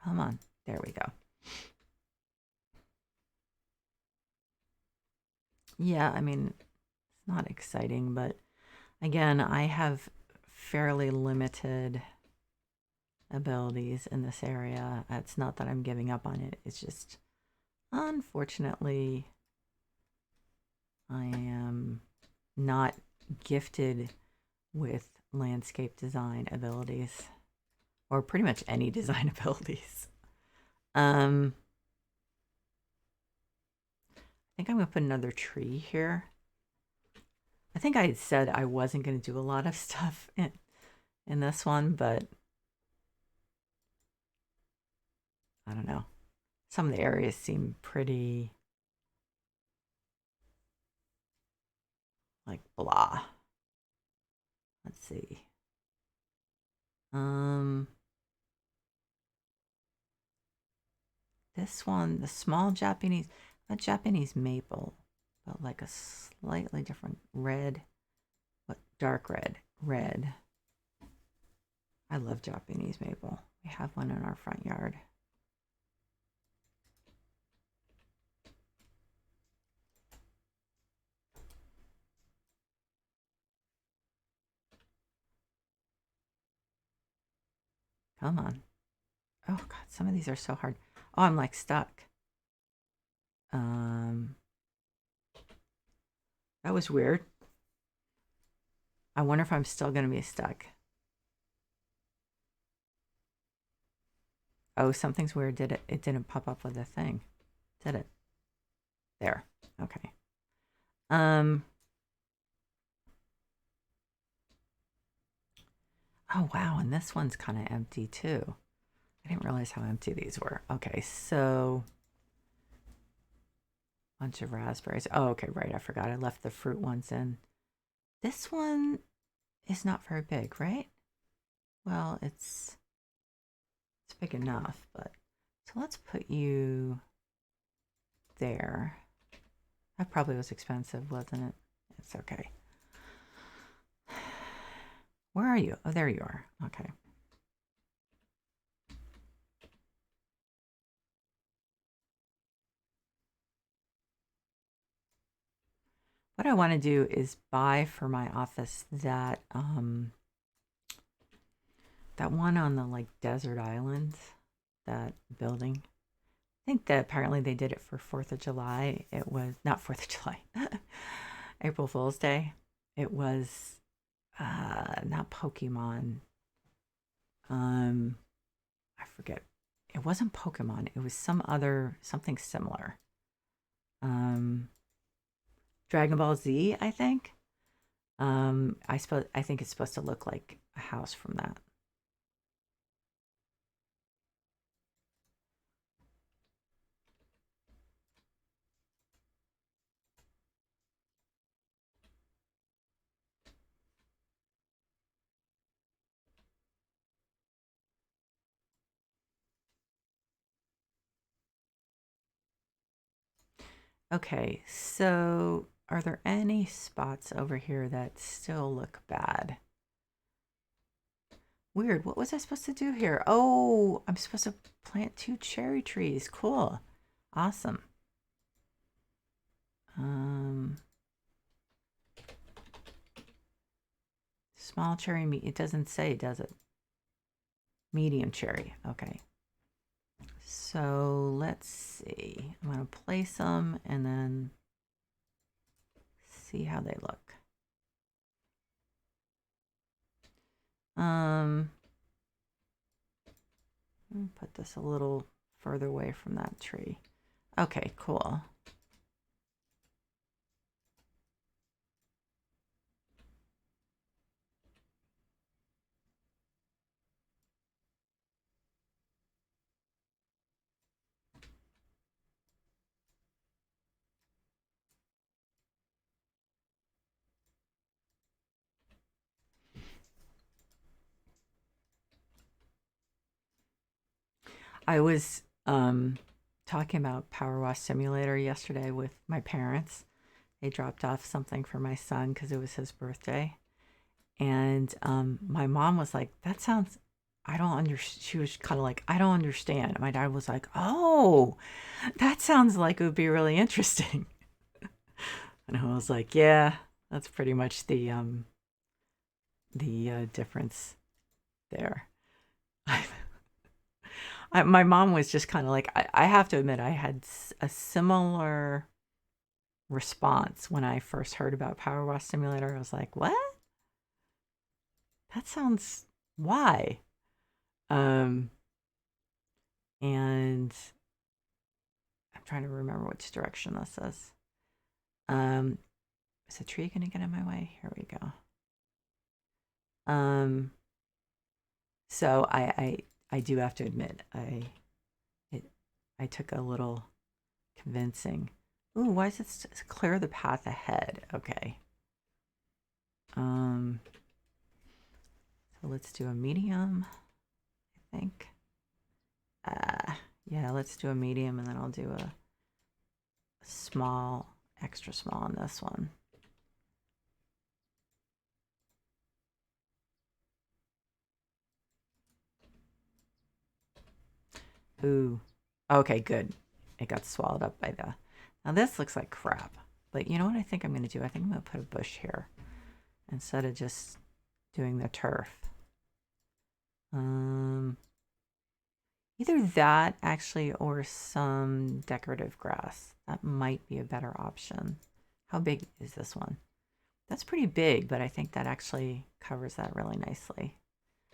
Come on. There we go. Yeah, I mean, it's not exciting, but again, I have fairly limited abilities in this area. It's not that I'm giving up on it. It's just, unfortunately, I am not gifted with landscape design abilities, or pretty much any design abilities. I think I'm going to put another tree here. I think I had said I wasn't going to do a lot of stuff in this one, but I don't know. Some of the areas seem pretty like blah. Let's see. This one, the small Japanese, a Japanese maple, but like a slightly different red, but dark red. Red. I love Japanese maple. We have one in our front yard. Come on. Oh God, some of these are so hard. Oh, I'm like stuck. That was weird. I wonder if I'm still going to be stuck. Oh, something's weird. Did it? It didn't pop up with a thing, did it? There. Okay. Oh wow, and this one's kind of empty too. I didn't realize how empty these were. Okay, so bunch of raspberries. Oh, okay, right. I forgot. I left the fruit ones in. This one is not very big, right? Well, it's big enough, but so let's put you there. That probably was expensive, wasn't it? It's okay. Where are you? Oh, there you are. Okay. What I want to do is buy for my office that that one on the like desert island, that building. I think that apparently they did it for 4th of July. It was not 4th of July, April Fool's Day. It was not Pokemon. I forget. It wasn't Pokemon. It was some other, something similar. Dragon Ball Z, I think. I think it's supposed to look like a house from that. Okay, so are there any spots over here that still look bad? Weird. What was I supposed to do here? Oh, I'm supposed to plant 2 cherry trees. Cool. Awesome. Small cherry meat. It doesn't say, does it? Medium cherry. Okay. So let's see. I'm going to place them and then see how they look. Put this a little further away from that tree. Okay, cool. I was talking about Power Wash Simulator yesterday with my parents. They dropped off something for my son because it was his birthday. And my mom was like, that sounds, I don't understand. She was kind of like, I don't understand. My dad was like, oh, that sounds like it would be really interesting. And I was like, yeah, that's pretty much the difference there. My mom was just kind of like, I have to admit, I had a similar response when I first heard about Power Wash Simulator. I was like, what? That sounds, why? Um, and I'm trying to remember which direction this is. Um, is the tree going to get in my way? Here we go. Um, so I do have to admit, it, I took a little convincing. Ooh, why is it clear the path ahead? Okay. So let's do a medium, I think. Yeah, let's do a medium, and then I'll do a small, extra small on this one. Ooh. Okay, good. It got swallowed up by the... Now this looks like crap. But you know what I think I'm going to do? I think I'm going to put a bush here instead of just doing the turf. Either that, actually, or some decorative grass. That might be a better option. How big is this one? That's pretty big, but I think that actually covers that really nicely.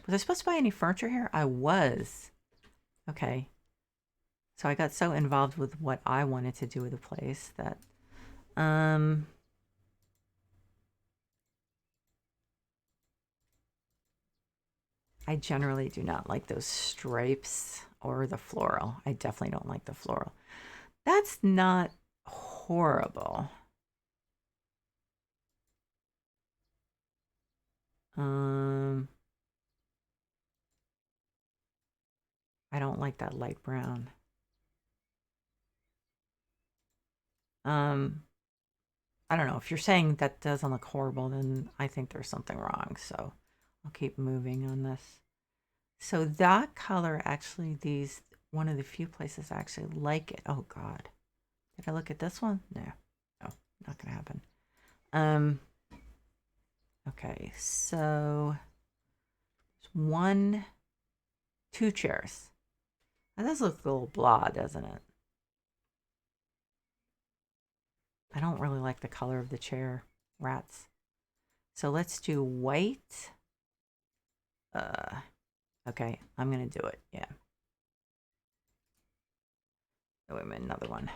Was I supposed to buy any furniture here? I was. Okay. So I got so involved with what I wanted to do with the place that I generally do not like those stripes or the floral. I definitely don't like the floral. That's not horrible. I don't like that light brown. I don't know. If you're saying that doesn't look horrible, then I think there's something wrong. So I'll keep moving on this. So that color, actually, one of the few places I actually like it. Oh God, did I look at this one? No, not gonna happen. Okay, so two chairs. That does look a little blah, doesn't it? I don't really like the color of the chair, rats. So let's do white. Okay, I'm gonna do it. Yeah. Oh, wait a minute, another one.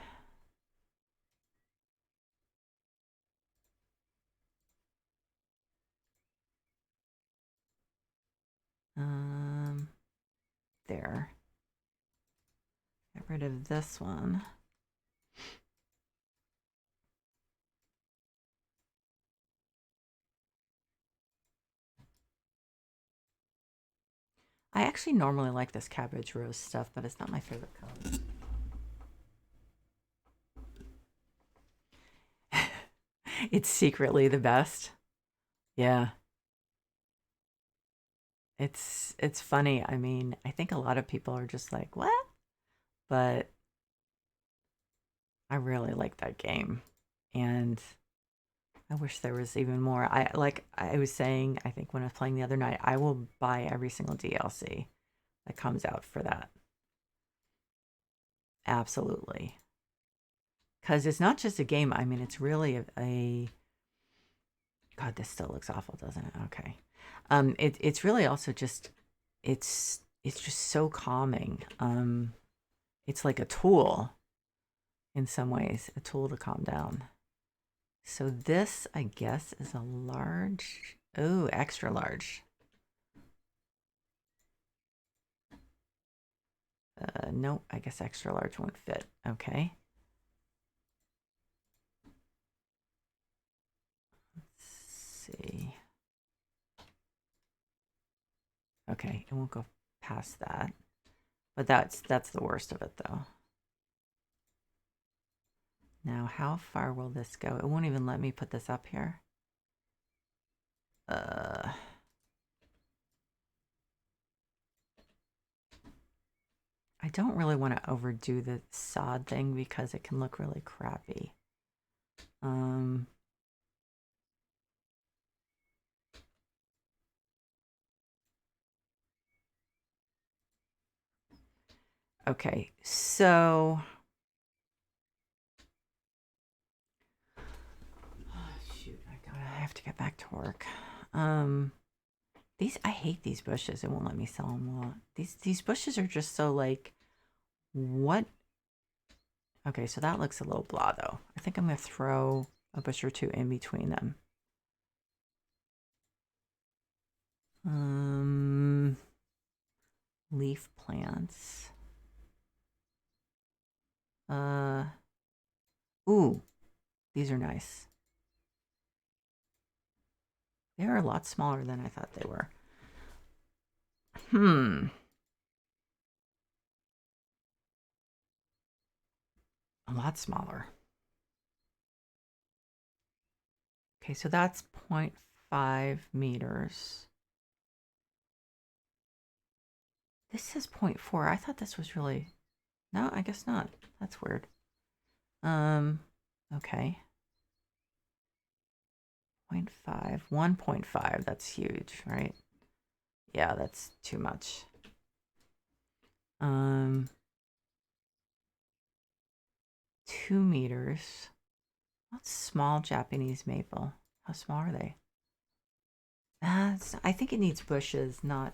There. Get rid of this one. I actually normally like this cabbage rose stuff, but it's not my favorite color. It's secretly the best. Yeah. It's funny. I mean, I think a lot of people are just like, "What?" But I really like that game. And I wish there was even more. I was saying, I think when I was playing the other night, I will buy every single DLC that comes out for that. Absolutely. Because it's not just a game. I mean, it's really a God, this still looks awful, doesn't it? Okay. It's really also just it's just so calming. It's like a tool in some ways, a tool to calm down. So this, I guess, is a large. Oh, extra large. No, I guess extra large won't fit. Okay. Let's see. Okay, it won't go past that. But that's the worst of it though. Now, how far will this go? It won't even let me put this up here. I don't really want to overdo the sod thing because it can look really crappy. Okay, so shoot, I have to get back to work. I hate these bushes. It won't let me sell them well. These bushes are just so like, what? Okay, so that looks a little blah though. I think I'm gonna throw a bush or two in between them. Leaf plants. Ooh, these are nice. They are a lot smaller than I thought they were. A lot smaller. Okay, so that's 0.5 meters. This says 0.4. I thought this was really... No, I guess not. That's weird. Okay. 0.5, 1.5. That's huge, right? Yeah, that's too much. 2 meters. That's small Japanese maple. How small are they? I think it needs bushes, not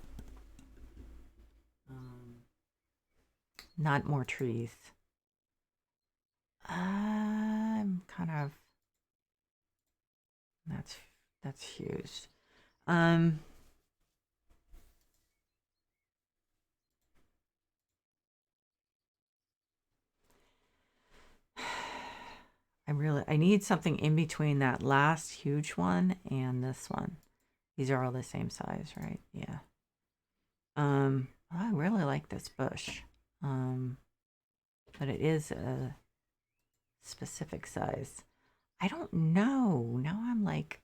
more trees. I'm kind of... That's huge. I need something in between that last huge one and this one. These are all the same size, right? Yeah. I really like this bush. But it is a specific size. I don't know. Now I'm like,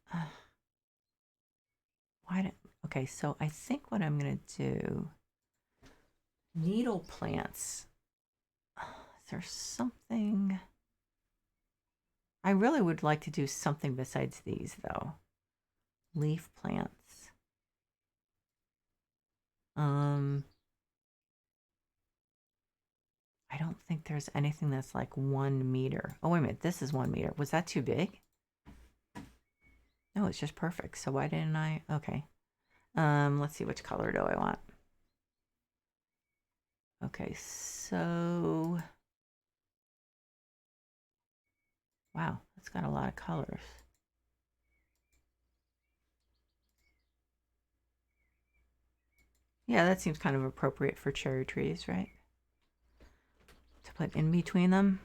okay, so I think what I'm gonna do, needle plants. Is there something? I really would like to do something besides these though. Leaf plants. I don't think there's anything that's like 1 meter. Oh, wait a minute. This is 1 meter. Was that too big? No, it's just perfect. So why didn't I? Okay. Let's see, which color do I want? Okay, so wow, it's got a lot of colors. Yeah, that seems kind of appropriate for cherry trees, right? To put in between them.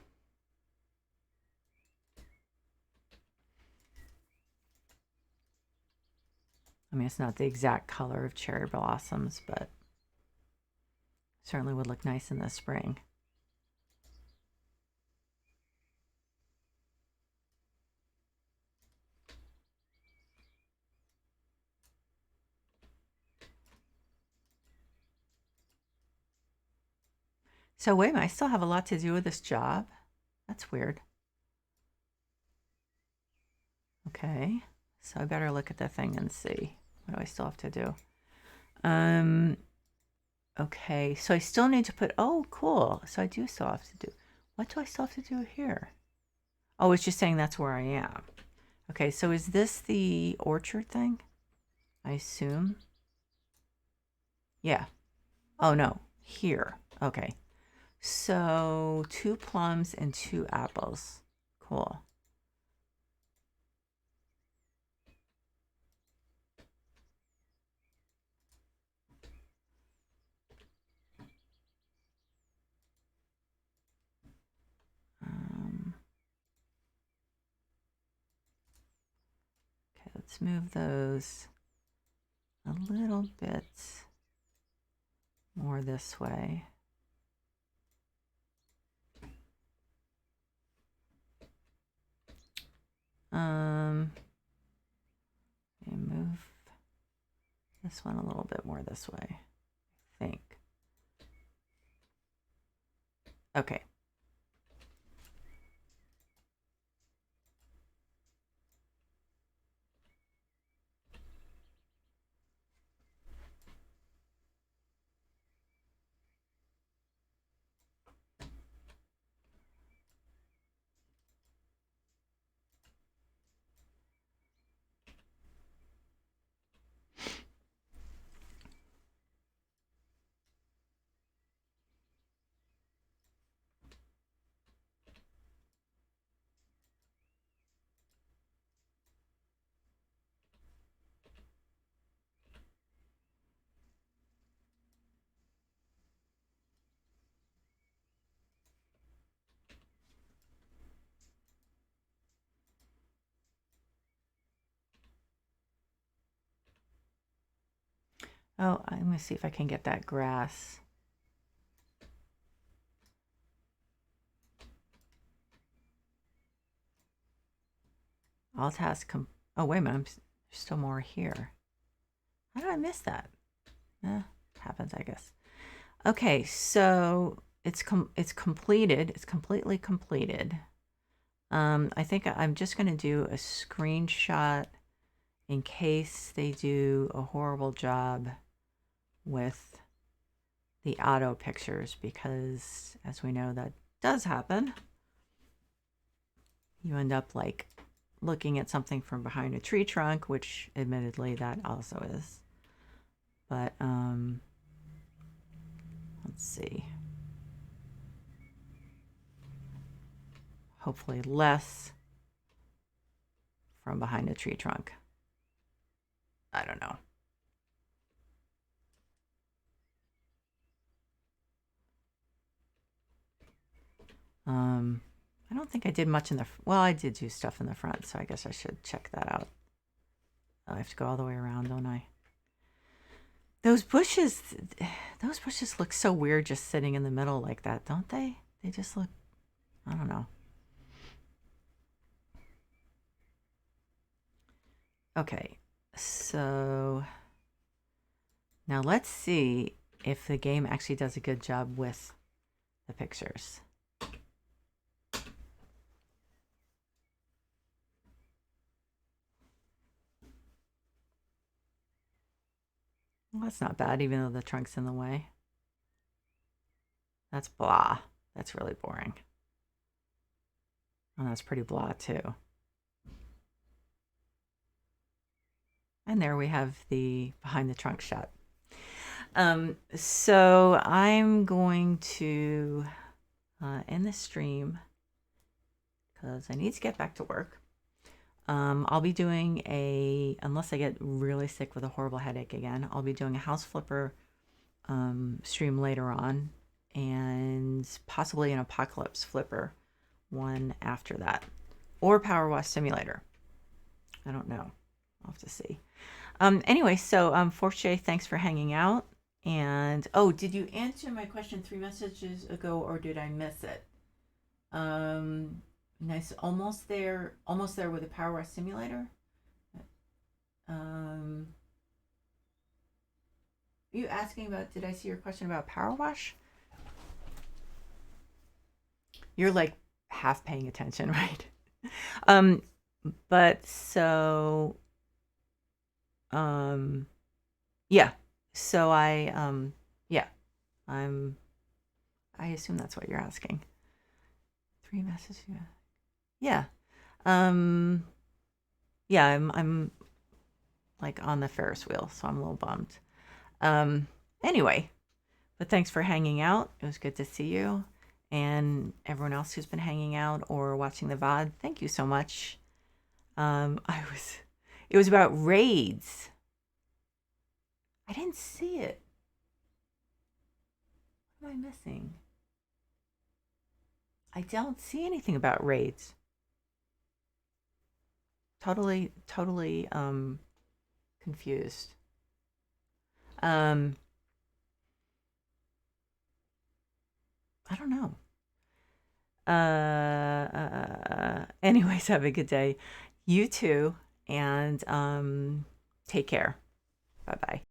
I mean, it's not the exact color of cherry blossoms, but certainly would look nice in the spring. So wait a minute, I still have a lot to do with this job. That's weird. Okay, so I better look at the thing and see. What do I still have to do? Okay, so I still need to put, oh, cool. So I do still have to do, what do I still have to do here? Oh, it's just saying that's where I am. Okay, so is this the orchard thing? I assume. Yeah. Oh, no, here. Okay. So 2 plums and 2 apples. Cool. Okay, let's move those a little bit more this way. And move this one a little bit more this way, I think. Okay. Oh, I'm going to see if I can get that grass. Alt task. Oh, wait a minute. There's still more here. How did I miss that? Happens, I guess. Okay, so it's completed. It's completely completed. I think I'm just going to do a screenshot in case they do a horrible job with the auto pictures, because as we know, that does happen. You end up like looking at something from behind a tree trunk, which admittedly that also is. But let's see. Hopefully less from behind a tree trunk. I don't know. I don't think I did much in the, well, I did do stuff in the front, so I guess I should check that out. I have to go all the way around, don't I? Those bushes look so weird just sitting in the middle like that, don't they? They just look, I don't know. Okay, so now let's see if the game actually does a good job with the pictures. Well, that's not bad, even though the trunk's in the way. That's blah. That's really boring. And that's pretty blah, too. And there we have the behind the trunk shot. So I'm going to end the stream because I need to get back to work. I'll be doing unless I get really sick with a horrible headache again, I'll be doing a house flipper stream later on, and possibly an apocalypse flipper one after that, or power wash simulator. I don't know. I'll have to see. Anyway, so Forche, thanks for hanging out. And oh, did you answer my question 3 messages ago, or did I miss it? Nice, almost there with a power wash simulator. Are you asking about, did I see your question about power wash? You're like half paying attention, right? But so yeah. So I assume that's what you're asking. 3 messages. Yeah. Yeah, I'm like on the Ferris wheel, so I'm a little bummed. Anyway, but thanks for hanging out. It was good to see you. And everyone else who's been hanging out or watching the VOD, thank you so much. It was about raids. I didn't see it. What am I missing? I don't see anything about raids. Totally confused. I don't know. Anyways, have a good day. You too, and take care. Bye bye.